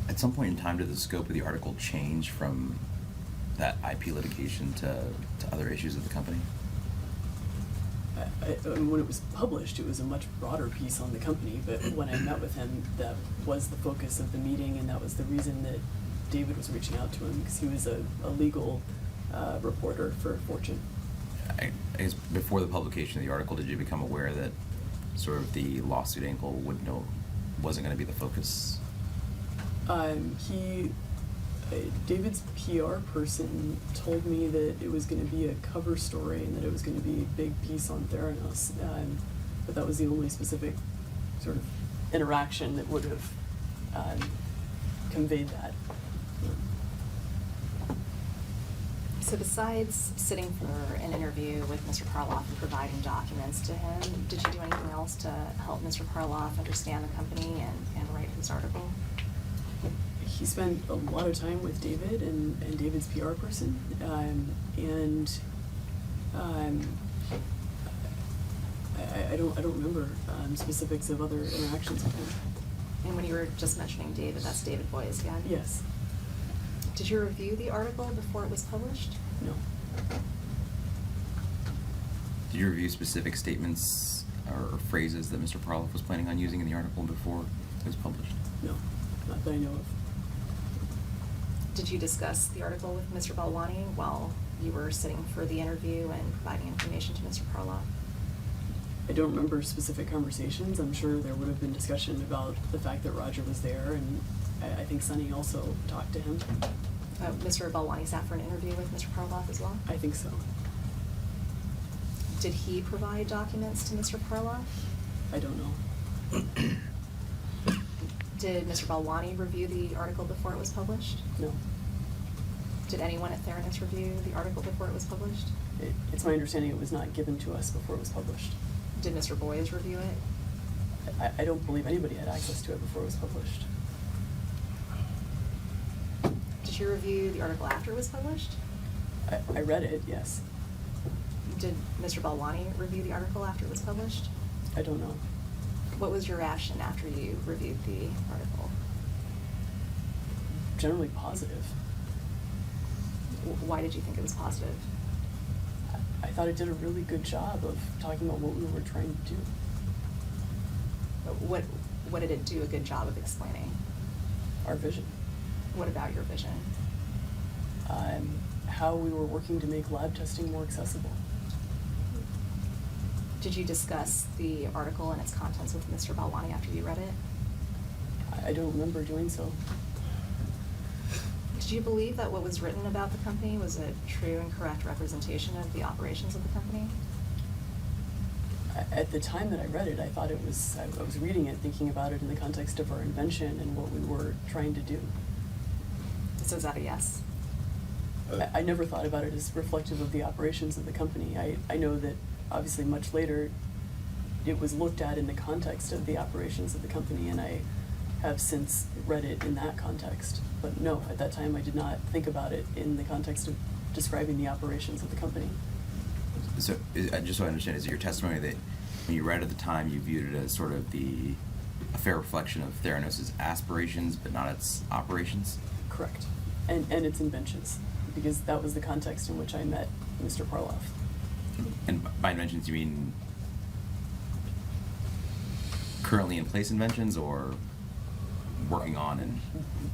At some point in time, did the scope of the article change from that IP litigation to other issues of the company? When it was published, it was a much broader piece on the company, but when I met with him, that was the focus of the meeting, and that was the reason that David was reaching out to him, because he was a legal reporter for Fortune. I guess before the publication of the article, did you become aware that sort of the lawsuit angle wasn't going to be the focus? David's PR person told me that it was going to be a cover story and that it was going to be a big piece on Theranos, but that was the only specific sort of interaction that would have conveyed that. So besides sitting for an interview with Mr. Parloff and providing documents to him, did you do anything else to help Mr. Parloff understand the company and write his article? He spent a lot of time with David and David's PR person, I don't remember specifics of other interactions with him. And when you were just mentioning David, that's David Boyes again? Yes. Did you review the article before it was published? No. Did you review specific statements or phrases that Mr. Parloff was planning on using in the article before it was published? No, not that I know of. Did you discuss the article with Mr. Balwani while you were sitting for the interview and providing information to Mr. Parloff? I don't remember specific conversations. I'm sure there would have been discussion about the fact that Roger was there and I think Sunny also talked to him. Mr. Balwani sat for an interview with Mr. Parloff as well? I think so. Did he provide documents to Mr. Parloff? I don't know. Did Mr. Balwani review the article before it was published? No. Did anyone at Theranos review the article before it was published? It's my understanding it was not given to us before it was published. Did Mr. Boyes review it? I don't believe anybody had access to it before it was published. Did you review the article after it was published? I read it, yes. Did Mr. Balwani review the article after it was published? I don't know. What was your reaction after you reviewed the article? Generally positive. Why did you think it was positive? I thought it did a really good job of talking about what we were trying to do. What did it do a good job of explaining? Our vision. What about your vision? How we were working to make lab testing more accessible. Did you discuss the article and its contents with Mr. Balwani after you read it? I don't remember doing so. Did you believe that what was written about the company was a true and correct representation of the operations of the company? At the time that I read it, I thought it was, I was reading it, thinking about it in the context of our invention and what we were trying to do. So is that a yes? I never thought about it as reflective of the operations of the company. I know that obviously much later it was looked at in the context of the operations of the company, and I have since read it in that context. But no, at that time I did not think about it in the context of describing the operations of the company. So, just so I understand, is it your testimony that when you read at the time, you viewed it as sort of a fair reflection of Theranos' aspirations, but not its operations? Correct. And its inventions, because that was the context in which I met Mr. Parloff. And by inventions, you mean currently in place inventions or working on and?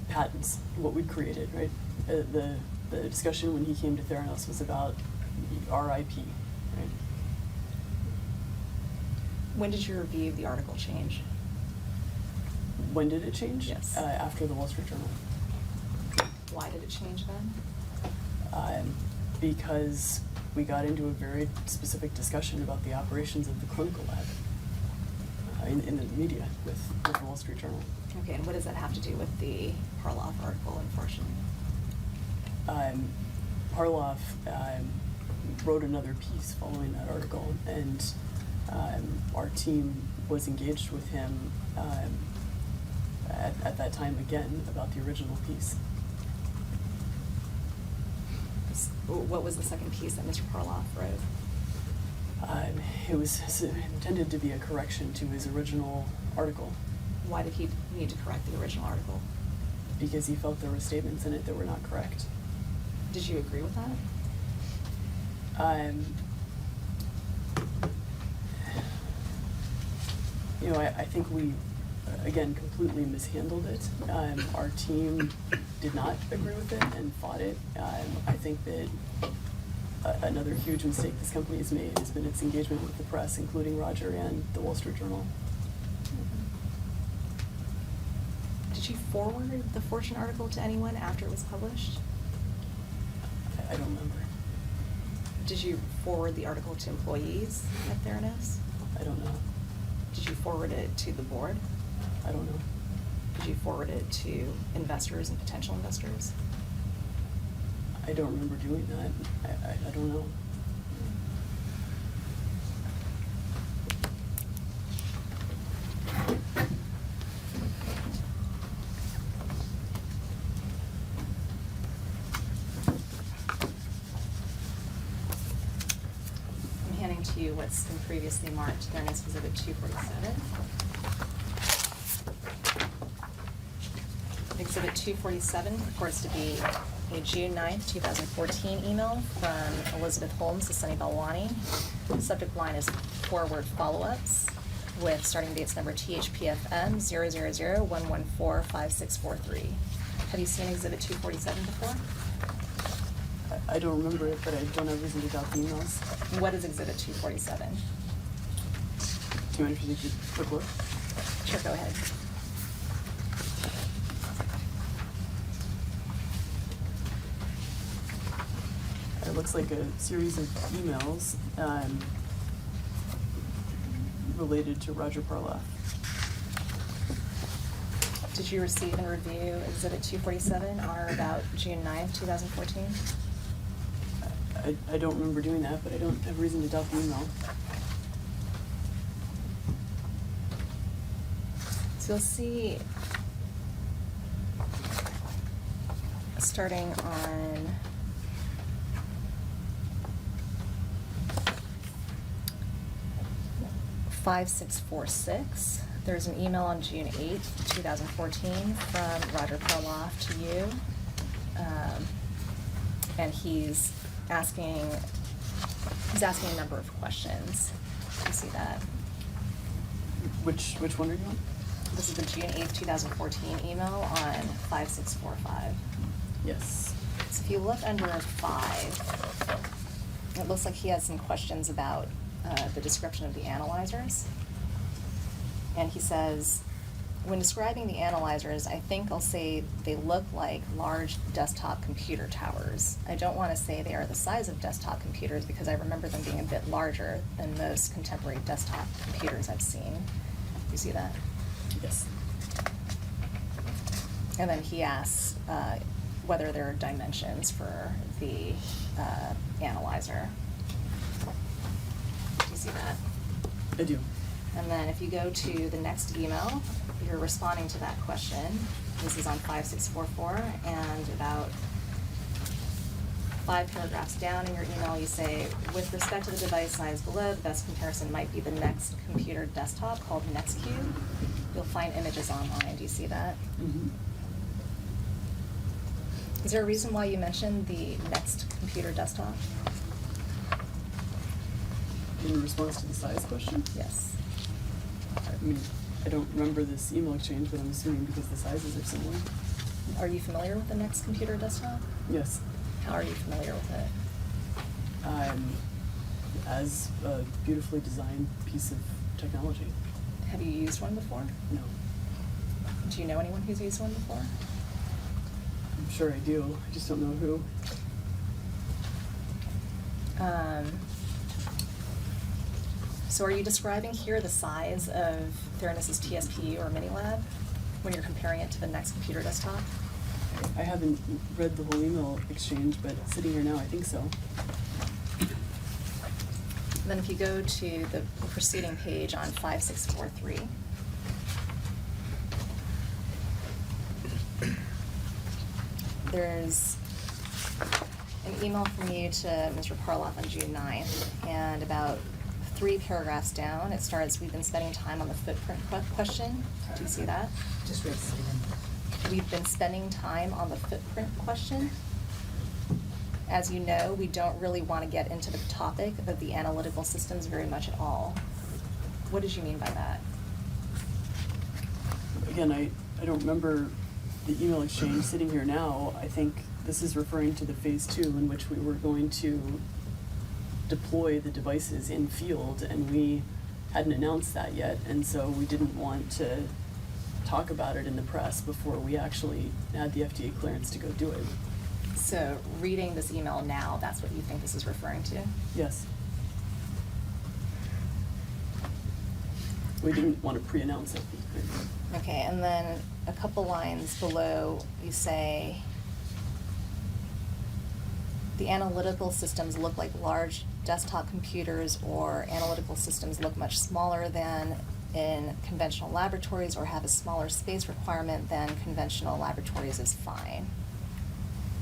Patents, what we'd created, right? The discussion when he came to Theranos was about our IP, right? When did your review of the article change? When did it change? Yes. After the Wall Street Journal. Why did it change then? Because we got into a very specific discussion about the operations of the clinical lab in the media with the Wall Street Journal. Okay, and what does that have to do with the Parloff article, unfortunately? Parloff wrote another piece following that article, and our team was engaged with him at that time again about the original piece. What was the second piece that Mr. Parloff wrote? It was intended to be a correction to his original article. Why did he need to correct the original article? Because he felt there were statements in it that were not correct. Did you agree with that? You know, I think we, again, completely mishandled it. Our team did not agree with it and fought it. I think that another huge mistake this company has made has been its engagement with the press, including Roger and the Wall Street Journal. Did you forward the Fortune article to anyone after it was published? I don't remember. Did you forward the article to employees at Theranos? I don't know. Did you forward it to the board? I don't know. Did you forward it to investors and potential investors? I don't remember doing that. I don't know. I'm handing to you what's been previously marked Theranos Exhibit 247. Exhibit 247 purports to be a June 9th, 2014 email from Elizabeth Holmes to Sunny Balwani. The subject line is forward follow-ups with starting dates number THPFM 000-114-5643. Have you seen Exhibit 247 before? I don't remember it, but I don't have reason to doubt the emails. What is Exhibit 247? Do you want to take a quick look? Sure, go ahead. it looks like a series of emails related to Roger Parloff. Did you receive and review Exhibit 247 on or about June 9th, 2014? I don't remember doing that, but I don't have reason to doubt the email. So you'll see, starting on (5646), there's an email on June 8th, 2014 from Roger Parloff to you. And he's asking a number of questions. Do you see that? Which one are you on? This is the June 8th, 2014 email on 5645. Yes. So if you look under 5, it looks like he has some questions about the description of the analyzers. And he says, when describing the analyzers, I think I'll say they look like large desktop computer towers. I don't want to say they are the size of desktop computers because I remember them being a bit larger than most contemporary desktop computers I've seen. You see that? Yes. And then he asks whether there are dimensions for the analyzer. Do you see that? I do. And then if you go to the next email, you're responding to that question. This is on 5644, and about 5 paragraphs down in your email, you say, with respect to the device size below, the best comparison might be the next computer desktop called NextCube. You'll find images online. Do you see that? Mm-hmm. Is there a reason why you mentioned the next computer desktop? In response to the size question? Yes. I mean, I don't remember this email exchange, but I'm assuming because the sizes are similar. Are you familiar with the next computer desktop? Yes. How are you familiar with it? As a beautifully designed piece of technology. Have you used one before? No. Do you know anyone who's used one before? I'm sure I do. I just don't know who. So are you describing here the size of Theranos' TSPU or Minilab when you're comparing it to the next computer desktop? I haven't read the whole email exchange, but sitting here now, I think so. And then if you go to the preceding page on 5643, there's an email from you to Mr. Parloff on June 9th, and about 3 paragraphs down, it starts, we've been spending time on the footprint question. Do you see that? Just read it again. We've been spending time on the footprint question. As you know, we don't really want to get into the topic of the analytical systems very much at all. What did you mean by that? Again, I don't remember the email exchange. Sitting here now, I think this is referring to the phase 2 in which we were going to deploy the devices in field, and we hadn't announced that yet, and so we didn't want to talk about it in the press before we actually had the FDA clearance to go do it. So reading this email now, that's what you think this is referring to? Yes. We didn't want to pre-announce it. Okay, and then a couple lines below, you say, the analytical systems look like large desktop computers, or analytical systems look much smaller than in conventional laboratories, or have a smaller space requirement than conventional laboratories is fine.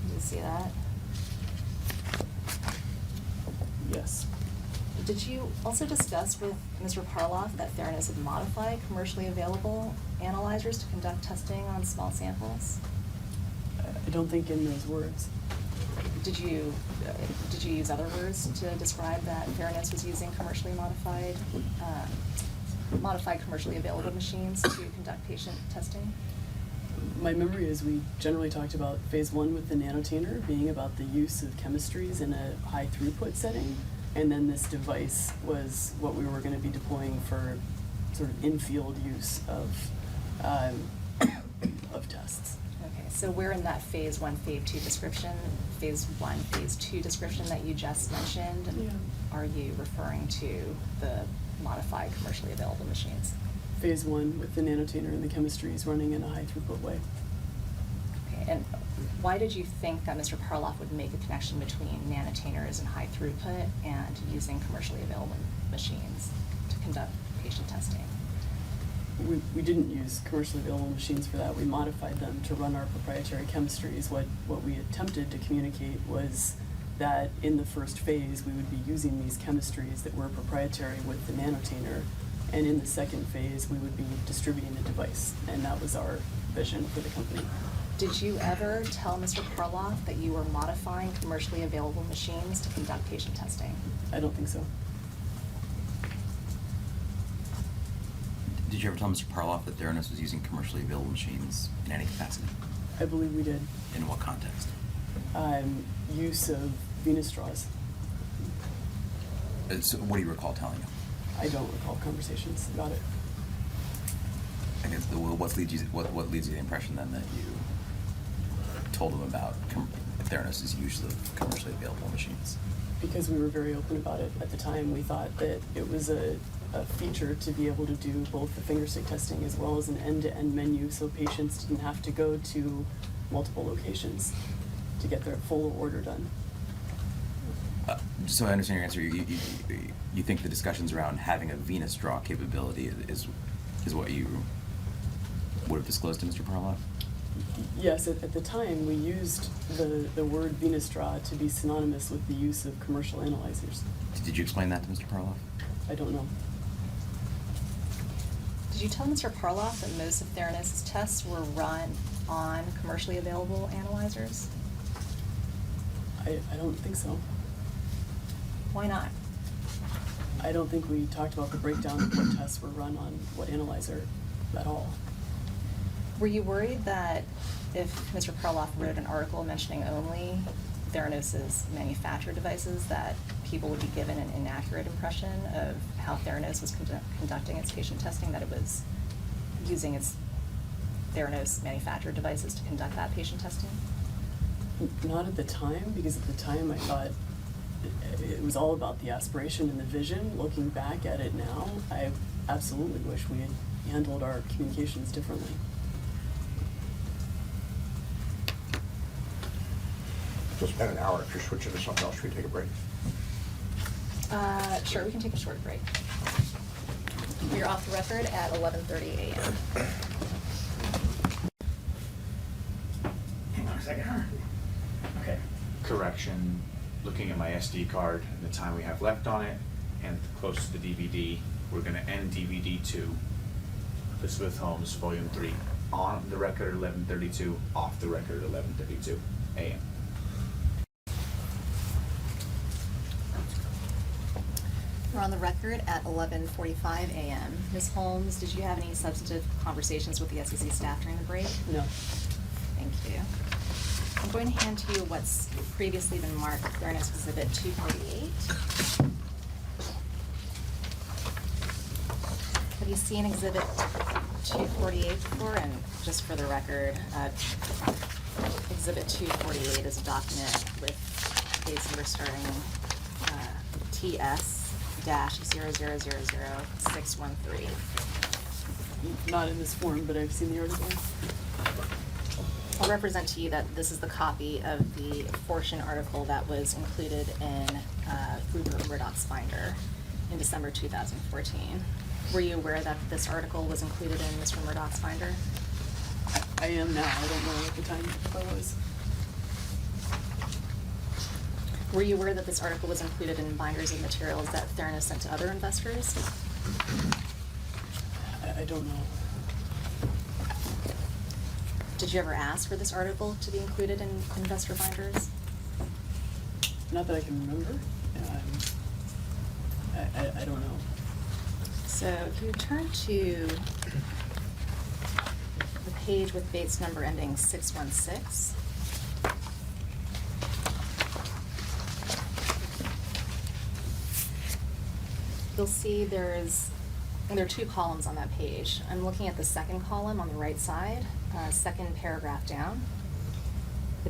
Do you see that? Yes. Did you also discuss with Mr. Parloff that Theranos had modified commercially available analyzers to conduct testing on small samples? I don't think in those words. Did you use other words to describe that Theranos was using commercially modified commercially available machines to conduct patient testing? My memory is we generally talked about phase 1 with the nanotainer being about the use of chemistries in a high throughput setting, and then this device was what we were going to be deploying for sort of in-field use of tests. Okay, So we're in that phase 1, phase 2 description, phase 1, phase 2 description that you just mentioned. Yeah. Are you referring to the modified commercially available machines? Phase 1 with the nanotainer and the chemistries running in a high throughput way. Okay, and why did you think that Mr. Parloff would make a connection between nanotainers and high throughput and using commercially available machines to conduct patient testing? We didn't use commercially available machines for that. We modified them to run our proprietary chemistries. What we attempted to communicate was that in the first phase, we would be using these chemistries that were proprietary with the nanotainer, and in the second phase, we would be distributing the device, and that was our vision for the company. Did you ever tell Mr. Parloff that you were modifying commercially available machines to conduct patient testing? I don't think so. Did you ever tell Mr. Parloff that Theranos was using commercially available machines in any capacity? I believe we did. In what context? Use of venous straws. So what do you recall telling him? I don't recall conversations about it. I guess what leads you to the impression then that you told him about Theranos' use of commercially available machines? Because we were very open about it at the time. We thought that it was a feature to be able to do both the finger stick testing as well as an end-to-end menu, so patients didn't have to go to multiple locations to get their full order done. So I understand your answer. You think the discussions around having a venous draw capability is what you would have disclosed to Mr. Parloff? Yes, at the time, we used the word venous draw to be synonymous with the use of commercial analyzers. Did you explain that to Mr. Parloff? I don't know. Did you tell Mr. Parloff that most of Theranos' tests were run on commercially available analyzers? I don't think so. Why not? I don't think we talked about the breakdown of what tests were run on what analyzer at all. Were you worried that if Mr. Parloff wrote an article mentioning only Theranos' manufactured devices, that people would be given an inaccurate impression of how Theranos was conducting its patient testing, that it was using its Theranos manufactured devices to conduct that patient testing? Not at the time, because at the time I thought it was all about the aspiration and the vision. Looking back at it now, I absolutely wish we had handled our communications differently. So it's been an hour. If you're switching to something else, should we take a break? Sure, we can take a short break. We're off the record at 11:30 a.m. Hang on a second. Okay. Correction, looking at my SD card and the time we have left on it, and close to the DVD, we're gonna end DVD 2, Elizabeth Holmes, Volume 3, on the record at 11:32, off the record at 11:32 a.m. We're on the record at 11:45 a.m. Ms. Holmes, did you have any substantive conversations with the SEC staff during the break? No. Thank you. I'm going to hand to you what's previously been marked Theranos Exhibit 248. Have you seen Exhibit 248 before? And just for the record, Exhibit 248 is a document with case number starting TS-0000613. Not in this form, but I've seen the article. I'll represent to you that this is the copy of the Fortune article that was included in Rupert Murdoch's binder in December 2014. Were you aware that this article was included in Mr. Murdoch's binder? I am now. I don't know at the time if I was. Were you aware that this article was included in binders of materials that Theranos sent to other investors? I don't know. Did you ever ask for this article to be included in investor binders? Not that I can remember. I don't know. So if you turn to the page with Bates number ending 616, you'll see there are two columns on that page. I'm looking at the second column on the right side, second paragraph down.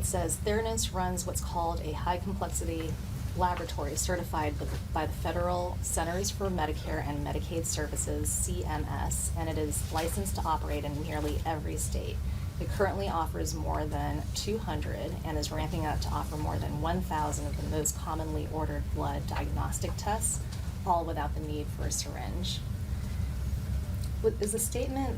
it says Theranos runs what's called a high complexity laboratory certified by the Federal Centers for Medicare and Medicaid Services, CMS, and it is licensed to operate in nearly every state. It currently offers more than 200 and is ramping up to offer more than 1,000 of the most commonly ordered blood diagnostic tests, all without the need for a syringe. Is the statement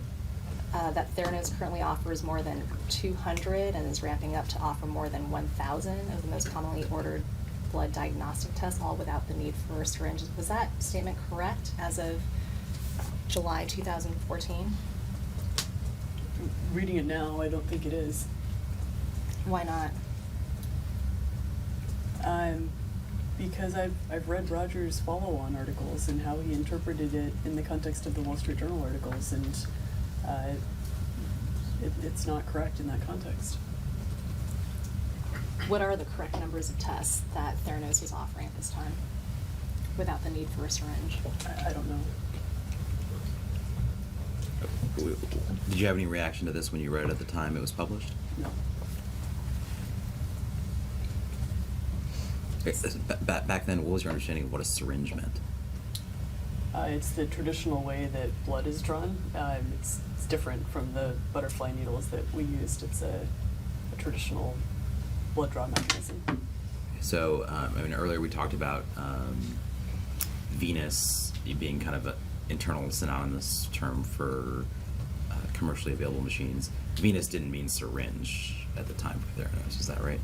that Theranos currently offers more than 200 and is ramping up to offer more than 1,000 of the most commonly ordered blood diagnostic tests, all without the need for a syringe? Was that statement correct as of July 2014? Reading it now, I don't think it is. Why not? Because I've read Roger's follow-on articles and how he interpreted it in the context of the Wall Street Journal articles, and it's not correct in that context. What are the correct numbers of tests that Theranos is offering at this time without the need for a syringe? I don't know. Did you have any reaction to this when you read it at the time it was published? No. Back then, what was your understanding of what a syringe meant? It's the traditional way that blood is drawn. It's different from the butterfly needles that we used. It's a traditional blood draw mechanism. So, I mean, earlier we talked about venous being kind of an internal synonymous term for commercially available machines. Venous didn't mean syringe at the time for Theranos, is that right?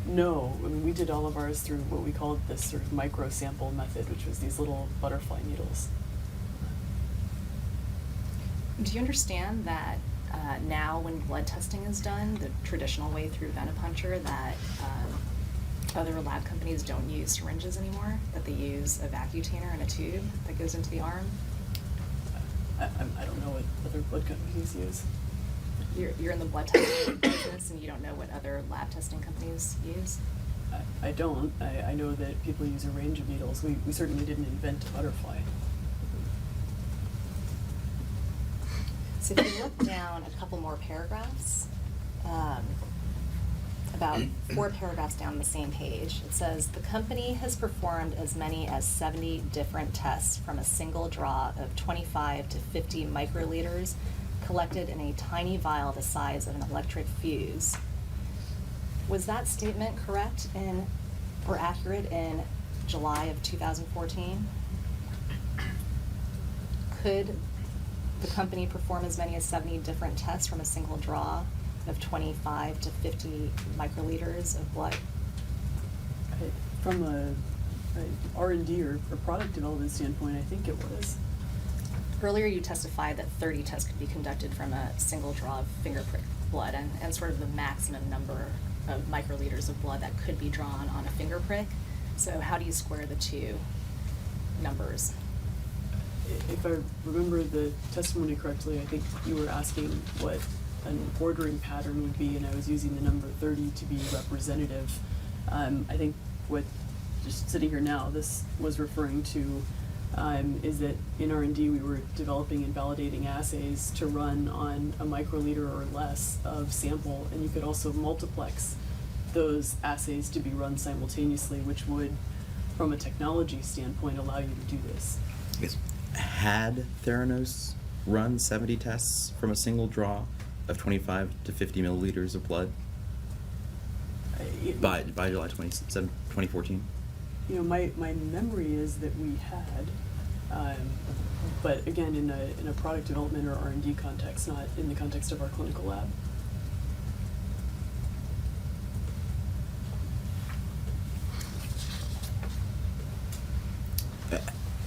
No, I mean, we did all of ours through what we called this sort of micro sample method, which was these little butterfly needles. Do you understand that now when blood testing is done, the traditional way through venipuncture, that other lab companies don't use syringes anymore, that they use a vacutainer and a tube that goes into the arm? I don't know what other blood companies use. You're in the blood testing business and you don't know what other lab testing companies use? I don't. I know that people use a range of needles. We certainly didn't invent a butterfly. So if you look down a couple more paragraphs, about 4 paragraphs down the same page, it says, the company has performed as many as 70 different tests from a single draw of 25 to 50 microliters collected in a tiny vial the size of an electric fuse. Was that statement correct or accurate in July of 2014? Could the company perform as many as 70 different tests from a single draw of 25 to 50 microliters of blood? From a R&D or product development standpoint, I think it was. Earlier you testified that 30 tests could be conducted from a single draw of finger prick blood and sort of the maximum number of microliters of blood that could be drawn on a finger prick. So how do you square the two numbers? If I remember the testimony correctly, I think you were asking what an ordering pattern would be, and I was using the number 30 to be representative. I think what, just sitting here now, this was referring to is that in R&D we were developing and validating assays to run on a microliter or less of sample, and you could also multiplex those assays to be run simultaneously, which would, from a technology standpoint, allow you to do this. Yes. Had Theranos run 70 tests from a single draw of 25 to 50 milliliters of blood by July 27, 2014? You know, my memory is that we had, but again, in a product development or R&D context, not in the context of our clinical lab.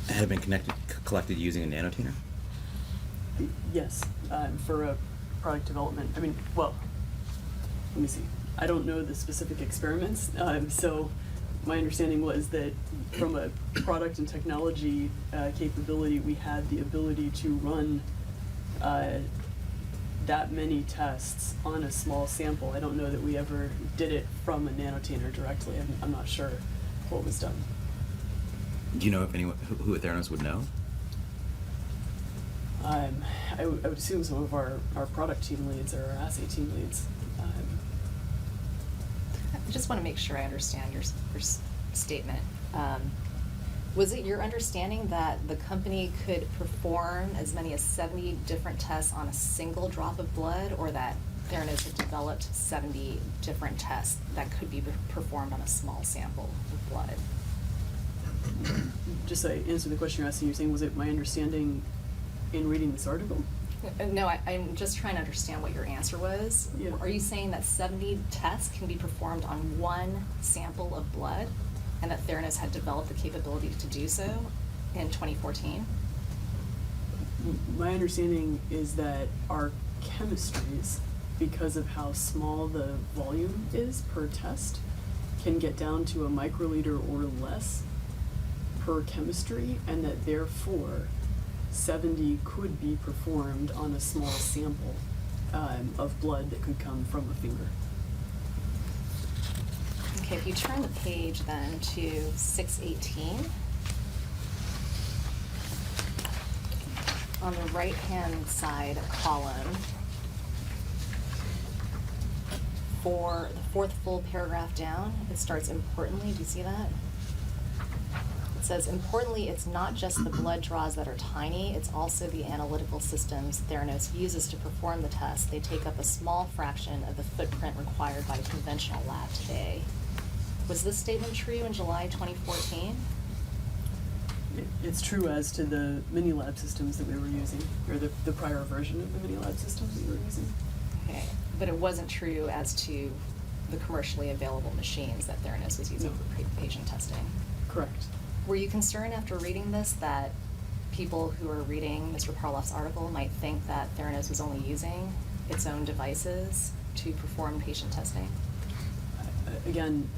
Had it been collected using a nanotainer? Yes, for a product development. I mean, well, let me see. I don't know the specific experiments, so my understanding was that from a product and technology capability, we had the ability to run that many tests on a small sample. I don't know that we ever did it from a nanotainer directly. I'm not sure what was done. Do you know if anyone who at Theranos would know? I would assume some of our product team leads or our assay team leads. I just want to make sure I understand your statement. Was it your understanding that the company could perform as many as 70 different tests on a single drop of blood, or that Theranos had developed 70 different tests that could be performed on a small sample of blood? Just to answer the question you're asking, you're saying, was it my understanding in reading this article? No, I'm just trying to understand what your answer was. Yeah. Are you saying that 70 tests can be performed on one sample of blood, and that Theranos had developed the capability to do so in 2014? My understanding is that our chemistries, because of how small the volume is per test, can get down to a microliter or less per chemistry, and that therefore 70 could be performed on a small sample of blood that could come from a finger. Okay, if you turn the page then to 618, on the right-hand side column, for the fourth full paragraph down, it starts importantly. Do you see that? It says, importantly, it's not just the blood draws that are tiny, it's also the analytical systems Theranos uses to perform the test. They take up a small fraction of the footprint required by a conventional lab today. Was this statement true in July 2014? It's true as to the mini lab systems that we were using, or the prior version of the mini lab systems that we were using. Okay, but it wasn't true as to the commercially available machines that Theranos was using No. for patient testing? Correct. Were you concerned after reading this that people who are reading Mr. Parloff's article might think that Theranos was only using its own devices to perform patient testing? Again,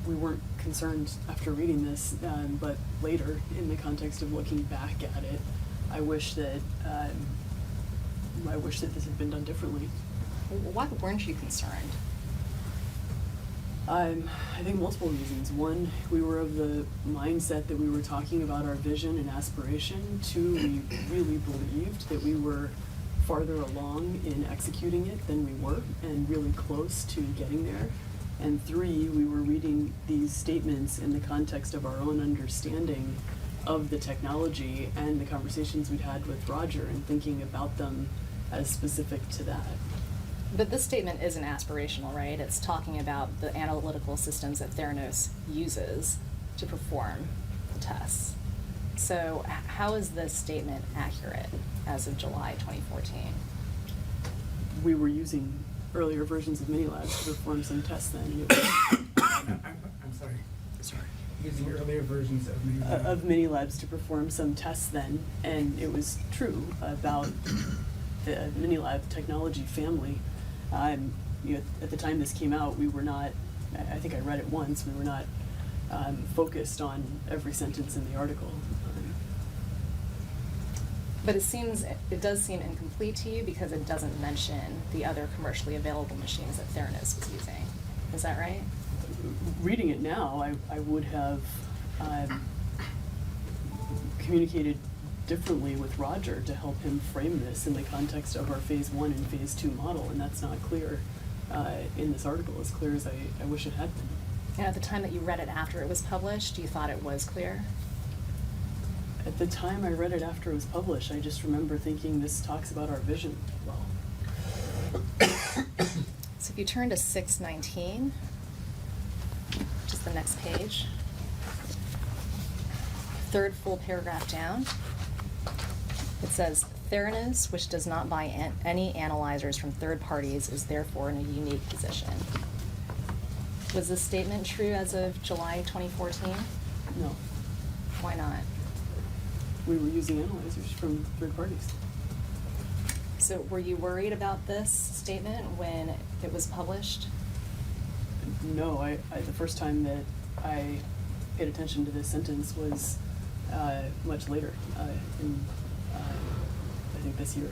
we weren't concerned after reading this, but later, in the context of looking back at it, I wish that this had been done differently. Why weren't you concerned? I think multiple reasons. One, we were of the mindset that we were talking about our vision and aspiration. Two, we really believed that we were farther along in executing it than we were, and really close to getting there. And three, we were reading these statements in the context of our own understanding of the technology and the conversations we'd had with Roger, and thinking about them as specific to that. But this statement isn't aspirational, right? It's talking about the analytical systems that Theranos uses to perform the tests. So how is this statement accurate as of July 2014? We were using earlier versions of Minilabs to perform some tests then. And it was I'm sorry. sorry. Using earlier versions of Minilabs. Of Minilabs to perform some tests then, and it was true about the Minilab technology family. At the time this came out, we were not, I think I read it once, we were not focused on every sentence in the article. But it does seem incomplete to you because it doesn't mention the other commercially available machines that Theranos was using. Is that right? Reading it now, I would have communicated differently with Roger to help him frame this in the context of our phase 1 and phase 2 model, and that's not clear in this article as clear as I wish it had been. And at the time that you read it after it was published, you thought it was clear? At the time I read it after it was published, I just remember thinking this talks about our vision well. So if you turn to 619, just the next page, third full paragraph down, it says, Theranos, which does not buy any analyzers from third parties, is therefore in a unique position. Was this statement true as of July 2014? No, Why not? we were using analyzers from third parties. So were you worried about this statement when it was published? No, I the first time that I paid attention to this sentence was much later, in I think this year.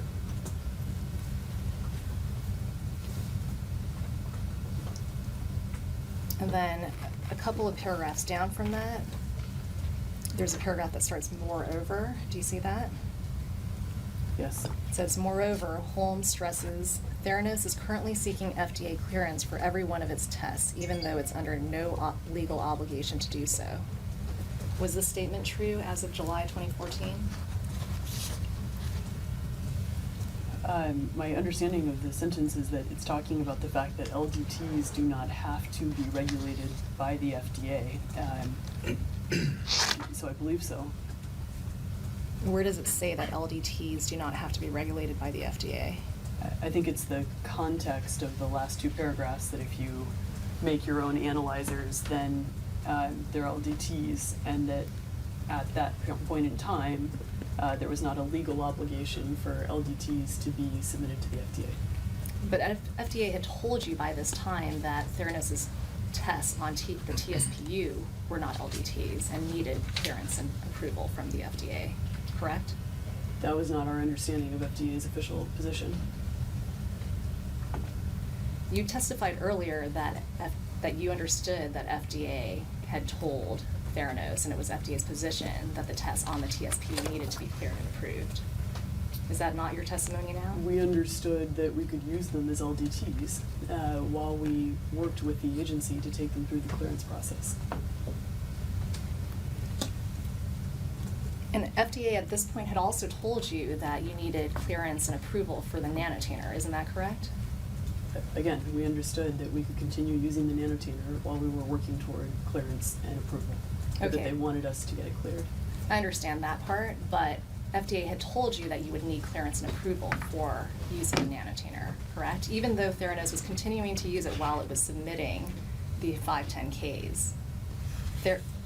And then a couple of paragraphs down from that, there's a paragraph that starts moreover. Do you see that? Yes. It says, moreover, Holmes stresses Theranos is currently seeking FDA clearance for every one of its tests, even though it's under no legal obligation to do so. Was this statement true as of July 2014? My understanding of the sentence is that it's talking about the fact that LDTs do not have to be regulated by the FDA. So I believe so. Where does it say that LDTs do not have to be regulated by the FDA? I think it's the context of the last two paragraphs that if you make your own analyzers, then they're LDTs, and that at that point in time, there was not a legal obligation for LDTs to be submitted to the FDA. But FDA had told you by this time that Theranos' tests on the TSPU were not LDTs and needed clearance and approval from the FDA, correct? That was not our understanding of FDA's official position. You testified earlier that you understood that FDA had told Theranos, and it was FDA's position, that the tests on the TSPU needed to be cleared and approved. Is that not your testimony now? We understood that we could use them as LDTs while we worked with the agency to take them through the clearance process. And FDA at this point had also told you that you needed clearance and approval for the nanotainer, isn't that correct? Again, we understood that we could continue using the nanotainer while we were working toward clearance and approval. But that Okay. they wanted us to get it cleared. I understand that part, but FDA had told you that you would need clearance and approval for using the nanotainer, correct? Even though Theranos was continuing to use it while it was submitting the 510Ks.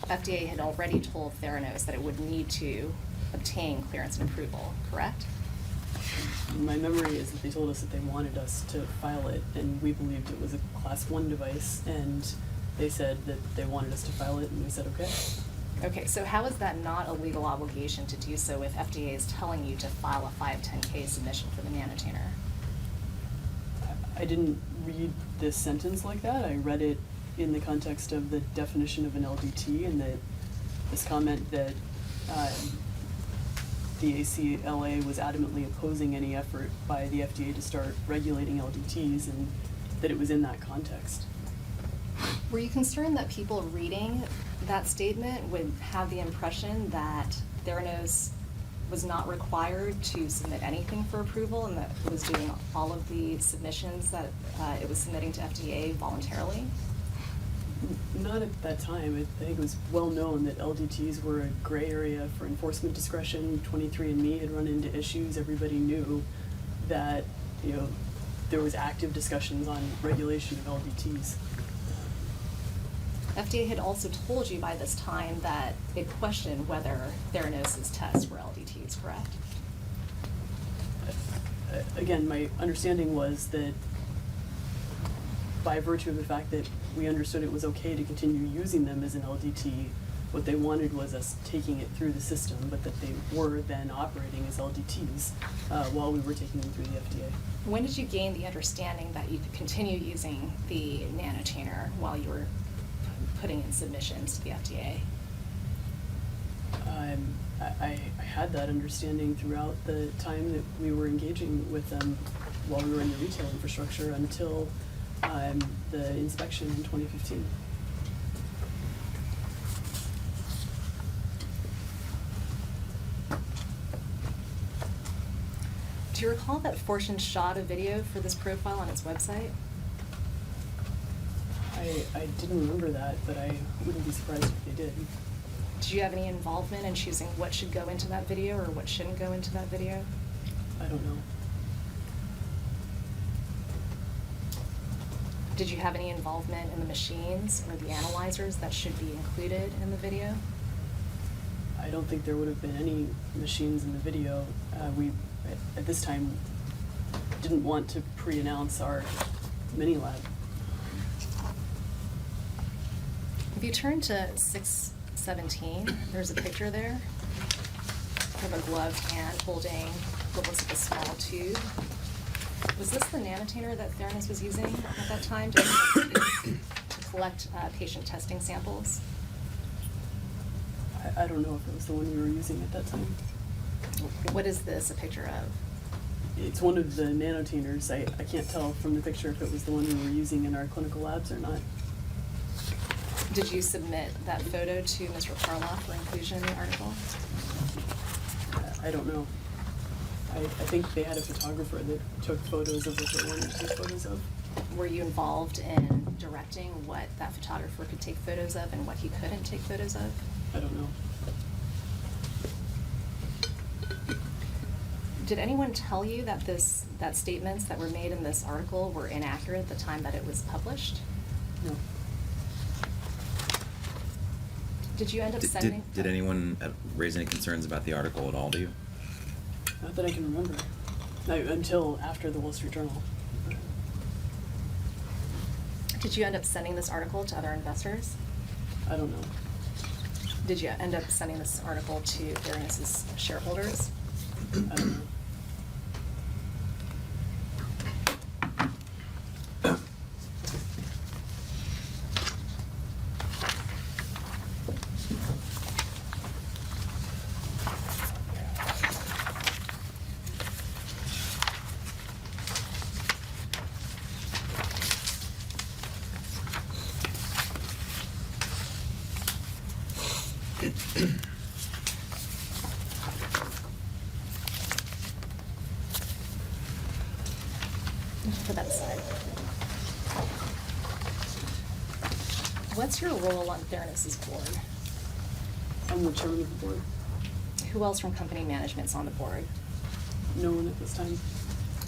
FDA had already told Theranos that it would need to obtain clearance and approval, correct? My memory is that they told us that they wanted us to file it, and we believed it was a Class 1 device, and they said that they wanted us to file it, and we said okay. Okay, so how is that not a legal obligation to do so if FDA is telling you to file a 510K submission for the nanotainer? I didn't read this sentence like that. I read it in the context of the definition of an LDT, and that this comment that the ACLA was adamantly opposing any effort by the FDA to start regulating LDTs, and that it was in that context. Were you concerned that people reading that statement would have the impression that Theranos was not required to submit anything for approval and that it was doing all of the submissions that it was submitting to FDA voluntarily? Not at that time. I think it was well known that LDTs were a gray area for enforcement discretion. 23andMe had run into issues. Everybody knew that, you know, there was active discussions on regulation of LDTs. FDA had also told you by this time that it questioned whether Theranos' tests were LDTs, correct? Again, my understanding was that by virtue of the fact that we understood it was okay to continue using them as an LDT, what they wanted was us taking it through the system, but that they were then operating as LDTs while we were taking them through the FDA. When did you gain the understanding that you could continue using the nanotainer while you were putting in submissions to the FDA? I had that understanding throughout the time that we were engaging with them while we were in the retail infrastructure until the inspection in 2015. Do you recall that Fortune shot a video for this profile on its website? I didn't remember that, but I wouldn't be surprised if they did. Did you have any involvement in choosing what should go into that video or what shouldn't go into that video? I don't know. Did you have any involvement in the machines or the analyzers that should be included in the video? I don't think there would have been any machines in the video. We, at this time, didn't want to pre-announce our mini lab. If you turn to 617, there's a picture there of a gloved hand holding what looks like a small tube. Was this the nanotainer that Theranos was using at that time to collect patient testing samples? I don't know if it was the one we were using at that time. What is this a picture of? it's one of the nanotuners. I can't tell from the picture if it was the one we were using in our clinical labs or not. Did you submit that photo to Mr. Karloff for inclusion in the article? I don't know. I think they had a photographer that took photos of what they wanted to take photos of. Were you involved in directing what that photographer could take photos of and what he couldn't take photos of? I don't know. Did anyone tell you that that statements that were made in this article were inaccurate at the time that it was published? No. Did you end up sending? Did anyone raise any concerns about the article at all to you? Not that I can remember. No, until after the Wall Street Journal. Did you end up sending this article to other investors? I don't know. Did you end up sending this article to Theranos' shareholders? I don't know. Put that aside. What's your role on Theranos' board? I'm the chairman of the board. Who else from company management's on the board? No one at this time.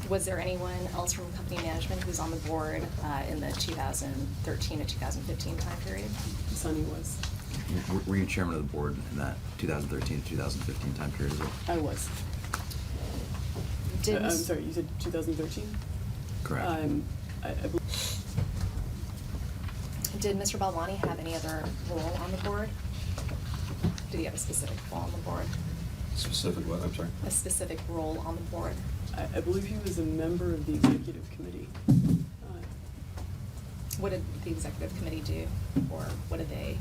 Was there anyone else from company management who's on the board in the 2013 to 2015 time period? Sonny was. Were you chairman of the board in that 2013 to 2015 time period as well? I was. Did I'm sorry, you said 2013? Correct. I believe. Did Mr. Balwani have any other role on the board? Did he have a specific role on the board? Specific what, I'm sorry? A specific role on the board? I believe he was a member of the executive committee. What did the executive committee do, or what did they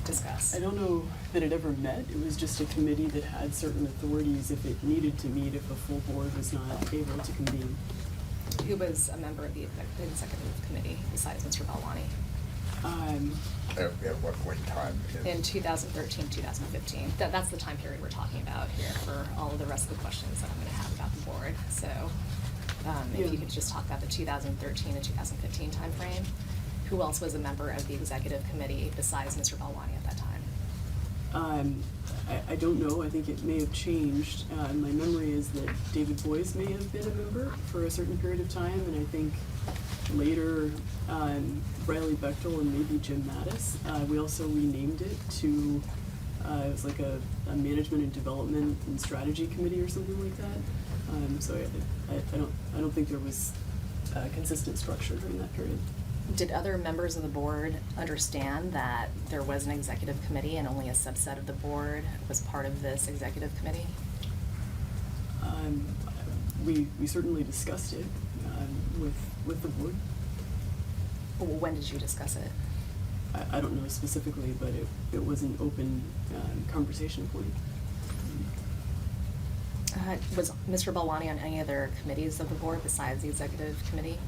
discuss? I don't know that it ever met. It was just a committee that had certain authorities if it needed to meet if a full board was not able to convene. Who was a member of the executive committee besides Mr. Balwani? At what point in time? In 2013, 2015. That's the time period we're talking about here for all of the rest of the questions that I'm going to have about the board. So if you could just talk about the 2013 to 2015 timeframe. Who else was a member of the executive committee besides Mr. Balwani at that time? I don't know. I think it may have changed. My memory is that David Boyce may have been a member for a certain period of time, and I think later Riley Bechtel and maybe Jim Mattis. We also renamed it to it was like a management and development and strategy committee or something like that. So I don't think there was a consistent structure during that period. Did other members of the board understand that there was an executive committee and only a subset of the board was part of this executive committee? We certainly discussed it with the board. When did you discuss it? I don't know specifically, but it was an open conversation point. Was Mr. Balwani on any other committees of the board besides the executive committee?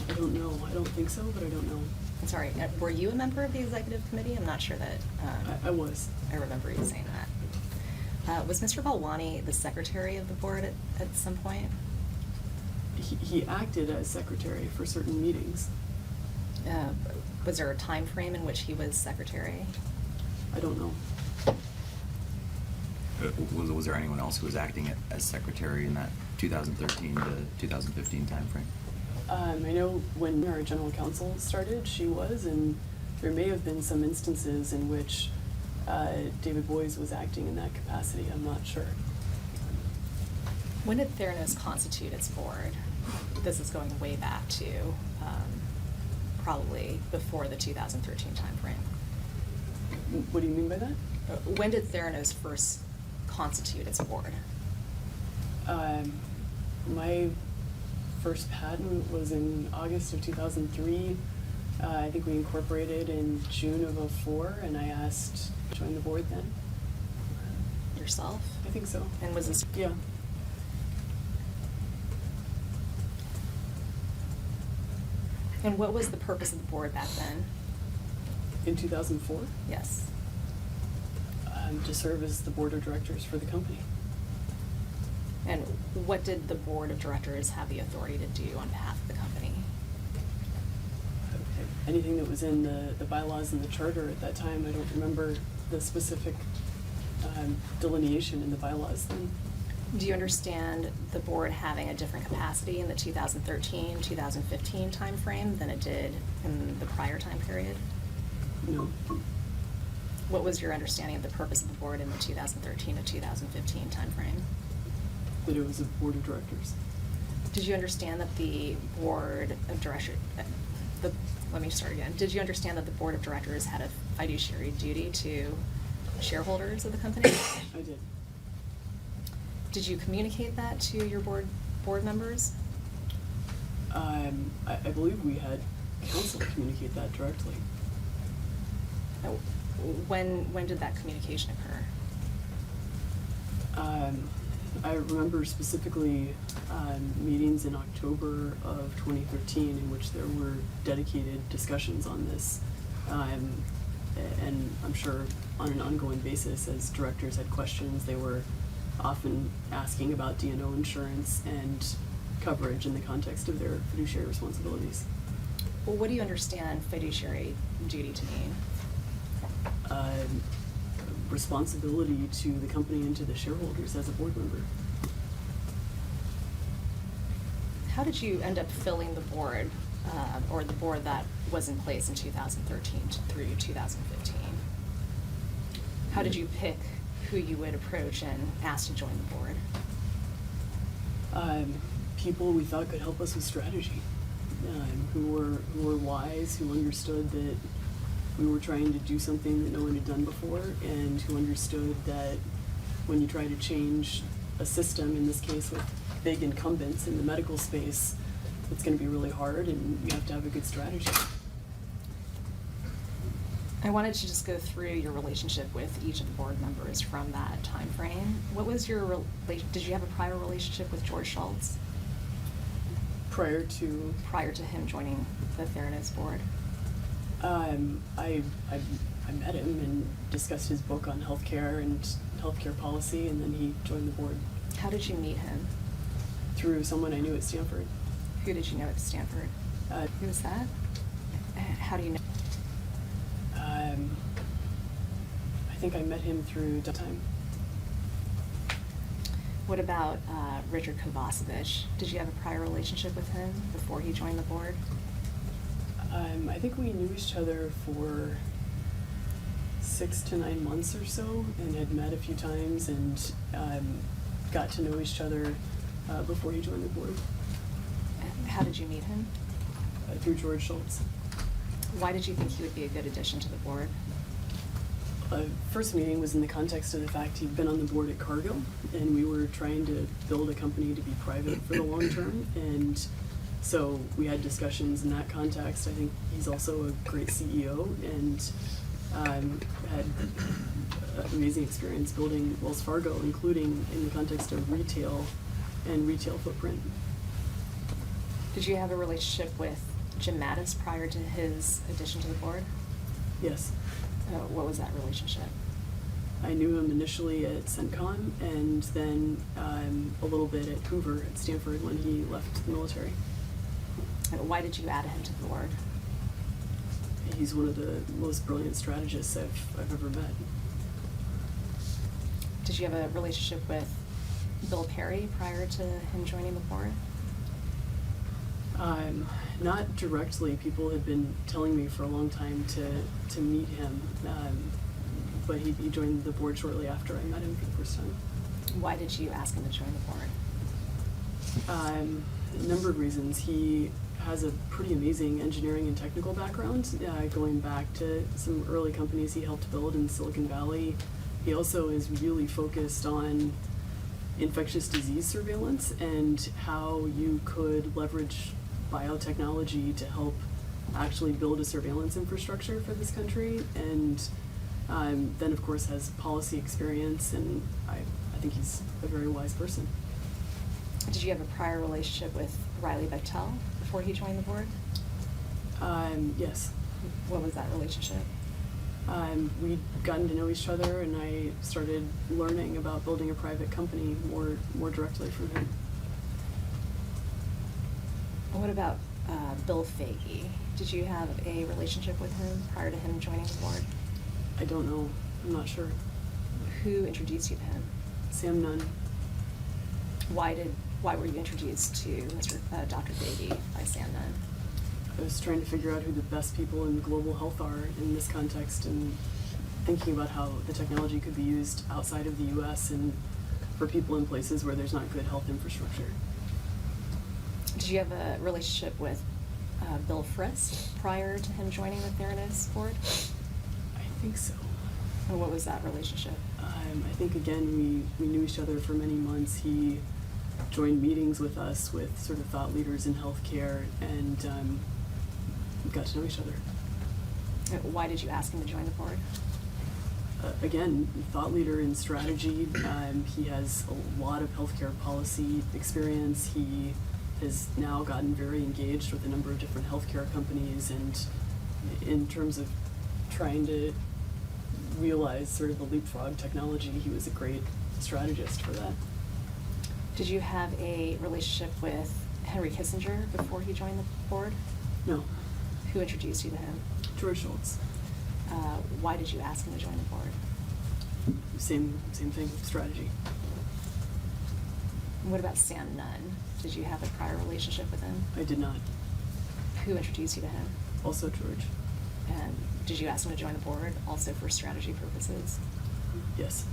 I don't know. I don't think so, but I don't know. I'm sorry, were you a member of the executive committee? I'm not sure that I was. I remember you saying that. Was Mr. Balwani the secretary of the board at some point? He acted as secretary for certain meetings. Was there a time frame in which he was secretary? I don't know. Was there anyone else who was acting as secretary in that 2013 to 2015 timeframe? I know when our general counsel started, she was, and there may have been some instances in which David Boyes was acting in that capacity. I'm not sure. When did Theranos constitute its board? This is going way back to probably before the 2013 timeframe. What do you mean by that? When did Theranos first constitute its board? My first patent was in August of 2003. I think we incorporated in June of 2004, and I asked to join the board then. Yourself? I think so. And was this? Yeah. And what was the purpose of the board back then? In 2004, Yes. to serve as the board of directors for the company. And what did the board of directors have the authority to do on behalf of the company? Anything that was in the bylaws and the charter at that time, I don't remember the specific delineation in the bylaws then. Do you understand the board having a different capacity in the 2013, 2015 timeframe than it did in the prior time period? No. What was your understanding of the purpose of the board in the 2013 to 2015 timeframe? That it was a board of directors. Did you understand that the board of directors, let me start again. Did you understand that the board of directors had a fiduciary duty to shareholders of the company? I did. Did you communicate that to your board members? I believe we had counsel communicate that directly. Oh, when did that communication occur? I remember specifically meetings in October of 2013 in which there were dedicated discussions on this. And I'm sure on an ongoing basis, as directors had questions, they were often asking about D&O insurance and coverage in the context of their fiduciary responsibilities. Well, what do you understand fiduciary duty to mean? Responsibility to the company and to the shareholders as a board member. How did you end up filling the board, or the board that was in place in 2013 through 2015? How did you pick who you would approach and ask to join the board? People we thought could help us with strategy, who were wise, who understood that we were trying to do something that no one had done before, and who understood that when you try to change a system, in this case with big incumbents in the medical space, it's going to be really hard, and you have to have a good strategy. I wanted to just go through your relationship with each of the board members from that time frame. What was your did you have a prior relationship with George Schultz Prior to him joining the Theranos board? I met him and discussed his book on healthcare and healthcare policy, and then he joined the board How did you meet him? through someone I knew at Stanford. Who did you know at Stanford? Who was that? How do you know? I think I met him through time. What about Richard Kovacevic? Did you have a prior relationship with him before he joined the board? I think we knew each other for 6 to 9 months or so, and had met a few times, and got to know each other before he joined the board. How did you meet him? Through George Schultz. Why did you think he would be a good addition to the board? First meeting was in the context of the fact he'd been on the board at Cargill, and we were trying to build a company to be private for the long term, and so we had discussions in that context. I think he's also a great CEO, and had amazing experience building Wells Fargo, including in the context of retail and retail footprint. Did you have a relationship with Jim Mattis prior to his addition to the board? Yes. What was that relationship? I knew him initially at CENTCOM, and then a little bit at Hoover at Stanford when he left the military. And why did you add him to the board? He's one of the most brilliant strategists I've ever met. Did you have a relationship with Bill Perry prior to him joining the board? Not directly. People had been telling me for a long time to meet him, but he joined the board shortly after I met him for the first time. Why did you ask him to join the board? A number of reasons. He has a pretty amazing engineering and technical background, going back to some early companies he helped build in Silicon Valley. He also is really focused on infectious disease surveillance and how you could leverage biotechnology to help actually build a surveillance infrastructure for this country, and then of course has policy experience, and I think he's a very wise person. Did you have a prior relationship with Riley Bechtel before he joined the board? Yes. What was that relationship? We'd gotten to know each other, and I started learning about building a private company more directly from him. What about Bill Fagey? Did you have a relationship with him prior to him joining the board? I don't know. I'm not sure. Who introduced you to him? Sam Nunn. Why were you introduced to Dr. Fagey by Sam Nunn? I was trying to figure out who the best people in global health are in this context, and thinking about how the technology could be used outside of the U.S. and for people in places where there's not good health infrastructure. Did you have a relationship with Bill Frist prior to him joining the Theranos board? I think so. And what was that relationship? I think, again, we knew each other for many months. He joined meetings with us with sort of thought leaders in healthcare, and got to know each other. Why did you ask him to join the board? Again, thought leader in strategy. He has a lot of healthcare policy experience. He has now gotten very engaged with a number of different healthcare companies, and in terms of trying to realize sort of the leapfrog technology, he was a great strategist for that. Did you have a relationship with Henry Kissinger before he joined the board? No. Who introduced you to him? George Schultz. Why did you ask him to join the board? Same thing, strategy. And what about Sam Nunn? Did you have a prior relationship with him? I did not. Who introduced you to him? Also George. And did you ask him to join the board also for strategy purposes? Yes.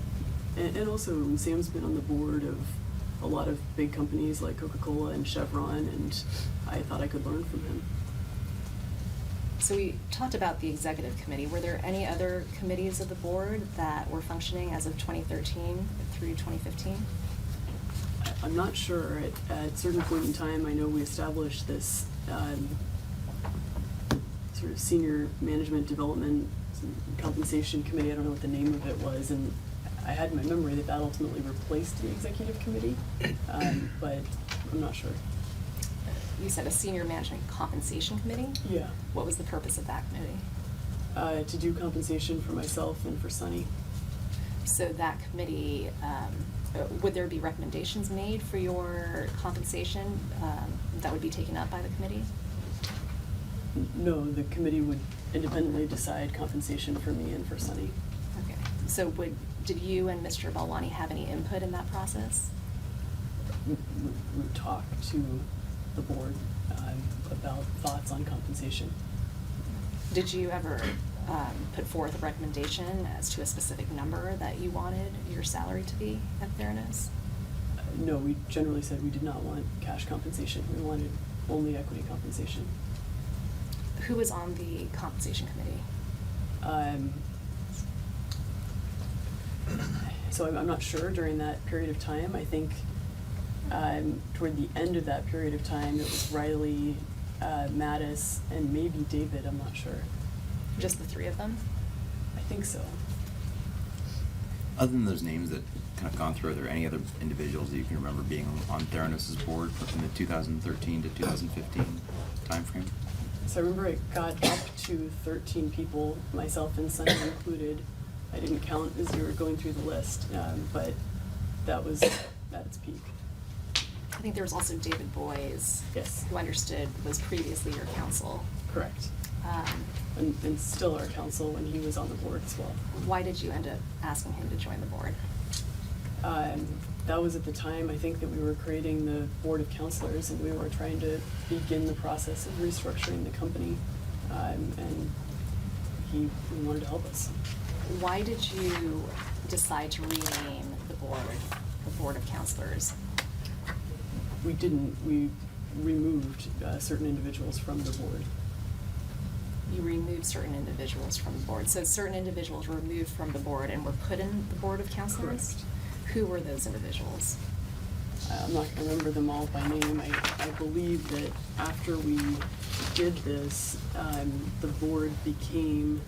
And also, Sam's been on the board of a lot of big companies like Coca-Cola and Chevron, and I thought I could learn from him. So we talked about the executive committee. Were there any other committees of the board that were functioning as of 2013 through 2015? I'm not sure. At a certain point in time, I know we established this sort of senior management development compensation committee. I don't know what the name of it was, and I had in my memory that ultimately replaced the executive committee, but I'm not sure. You said a senior management compensation committee? Yeah. What was the purpose of that committee? To do compensation for myself and for Sunny. So that committee, would there be recommendations made for your compensation that would be taken up by the committee? No, the committee would independently decide compensation for me and for Sunny. Okay. So did you and Mr. Balwani have any input in that process? We would talk to the board about thoughts on compensation. Did you ever put forth a recommendation as to a specific number that you wanted your salary to be at Theranos? No, we generally said we did not want cash compensation. We wanted only equity compensation. Who was on the compensation committee? So I'm not sure during that period of time. I think toward the end of that period of time, it was Riley, Mattis, and maybe David. I'm not sure. Just the three of them? I think so. Other than those names that kind of gone through, are there any other individuals that you can remember being on Theranos' board in the 2013 to 2015 timeframe? So I remember it got up to 13 people, myself and Sunny included. I didn't count as you were going through the list, but that was at its peak. I think there was also David Boyes. Yes. Who understood was previously your counsel. Correct. And still our counsel when he was on the board as well. Why did you end up asking him to join the board? That was at the time, I think, that we were creating the board of counselors, and we were trying to begin the process of restructuring the company, and he wanted to help us. Why did you decide to rename the board of counselors? We didn't. We removed certain individuals from the board. You removed certain individuals from the board. So certain individuals were removed from the board and were put in the board of counselors? Correct. Who were those individuals? I'm not going to remember them all by name. I believe that after we did this, the board became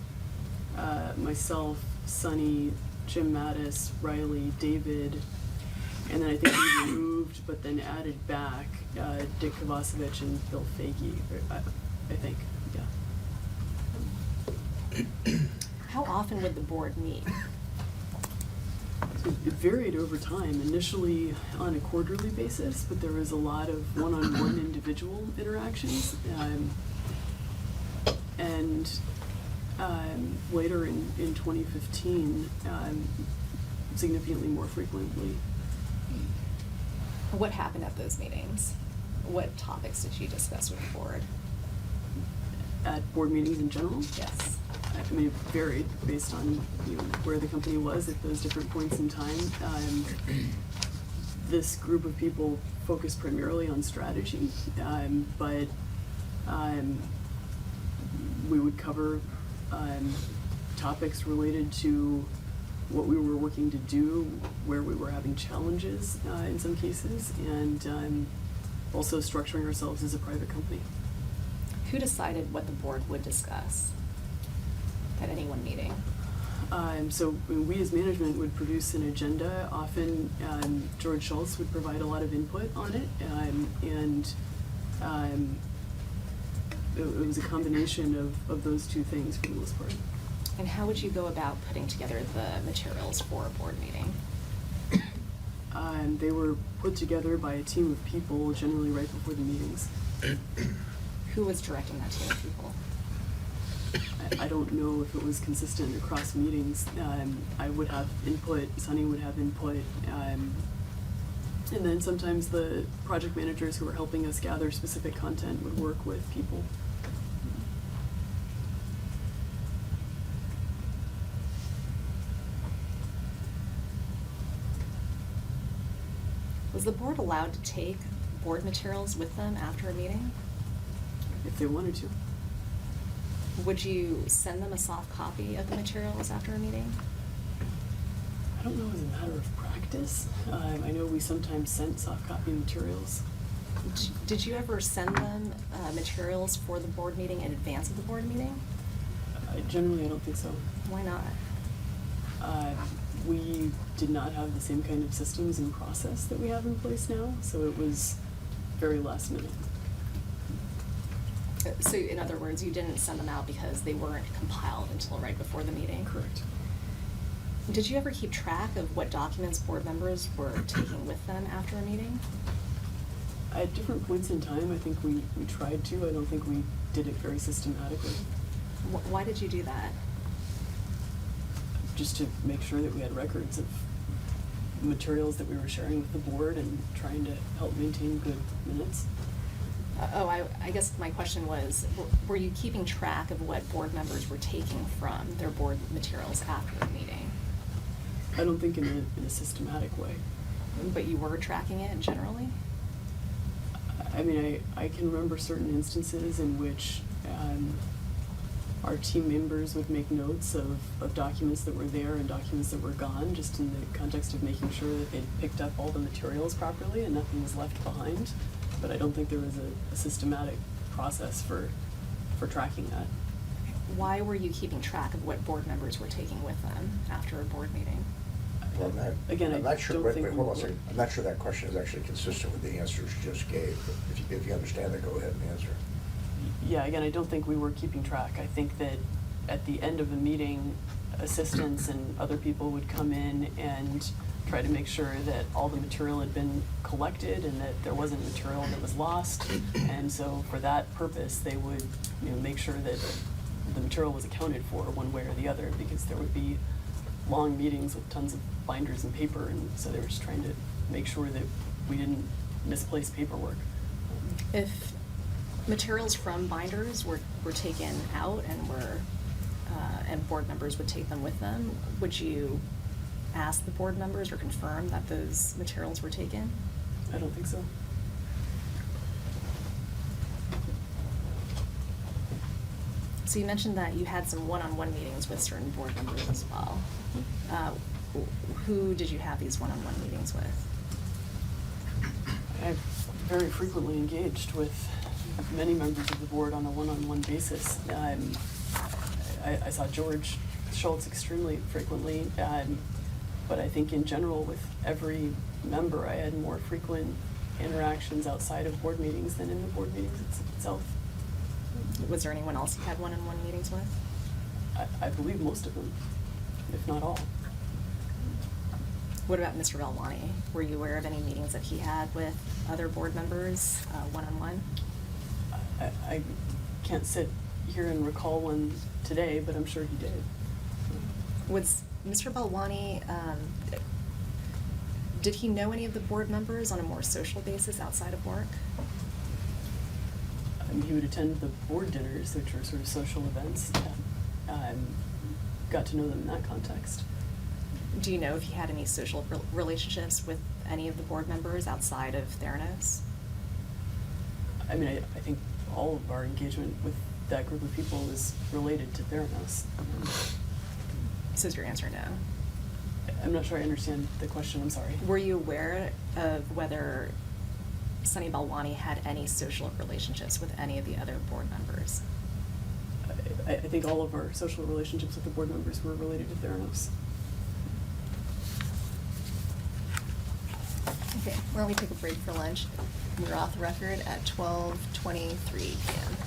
myself, Sunny, Jim Mattis, Riley, David, and then I think we removed but then added back Dick Kovacevic and Bill Fagey, I think, yeah. How often would the board meet? It varied over time, initially on a quarterly basis, but there was a lot of one-on-one individual interactions. And later in 2015, significantly more frequently. What happened at those meetings? What topics did you discuss with the board? At board meetings in general? Yes. I mean, it varied based on, where the company was at those different points in time. This group of people focused primarily on strategy, but we would cover topics related to what we were working to do, where we were having challenges in some cases, and also structuring ourselves as a private company. Who decided what the board would discuss at any one meeting? So we as management would produce an agenda. Often George Schultz would provide a lot of input on it, and it was a combination of those two things for the most part. And how would you go about putting together the materials for a board meeting? They were put together by a team of people, generally right before the meetings. Who was directing that team of people? I don't know if it was consistent across meetings. I would have input, Sunny would have input, and then sometimes the project managers who were helping us gather specific content would work with people. Was the board allowed to take board materials with them after a meeting? If they wanted to. Would you send them a soft copy of the materials after a meeting? I don't know as a matter of practice. I know we sometimes sent soft copy materials. Did you ever send them materials for the board meeting in advance of the board meeting? Generally, I don't think so. Why not? We did not have the same kind of systems and process that we have in place now, so it was very last minute. So in other words, you didn't send them out because they weren't compiled until right before the meeting? Correct. Did you ever keep track of what documents board members were taking with them after a meeting? At different points in time, I think we tried to. I don't think we did it very systematically. Why did you do that? Just to make sure that we had records of materials that we were sharing with the board and trying to help maintain good minutes. I guess my question was, were you keeping track of what board members were taking from their board materials after the meeting? I don't think in a systematic way. But you were tracking it generally? I mean, I can remember certain instances in which our team members would make notes of documents that were there and documents that were gone, just in the context of making sure that they'd picked up all the materials properly and nothing was left behind. But I don't think there was a systematic process for tracking that. Why were you keeping track of what board members were taking with them after a board meeting? Well, Again, I'm I not sure, don't wait, think wait, we hold on a were. second. I'm not sure that question is actually consistent with the answers you just gave. If you understand that, go ahead and answer. Yeah, again, I don't think we were keeping track. I think that at the end of a meeting, assistants and other people would come in and try to make sure that all the material had been collected and that there wasn't material that was lost. And so for that purpose, they would, make sure that the material was accounted for one way or the other, because there would be long meetings with tons of binders and paper, and so they were just trying to make sure that we didn't misplace paperwork. If materials from binders were taken out and board members would take them with them, would you ask the board members or confirm that those materials were taken? I don't think so. So you mentioned that you had some one-on-one meetings with certain board members as well. Who did you have these one-on-one meetings with? I've very frequently engaged with many members of the board on a one-on-one basis. I saw George Schultz extremely frequently, but I think in general with every member I had more frequent interactions outside of board meetings than in the board meetings itself. Was there anyone else you had one-on-one meetings with? I believe most of them, if not all. What about Mr. Belwani? Were you aware of any meetings that he had with other board members, one-on-one? I can't sit here and recall one today, but I'm sure he did. Was Mr. Belwani, did he know any of the board members on a more social basis outside of work? I mean, he would attend the board dinners, which are sort of social events. Got to know them in that context. Do you know if he had any social relationships with any of the board members outside of Theranos? I mean, I think all of our engagement with that group of people is related to Theranos. So is your answer no? I'm not sure I understand the question, I'm sorry. Were you aware of whether Sunny Balwani had any social relationships with any of the other board members? I think all of our social relationships with the board members were related to Theranos. Okay, why don't we take a break for lunch? We're off the record at 12:23 p.m.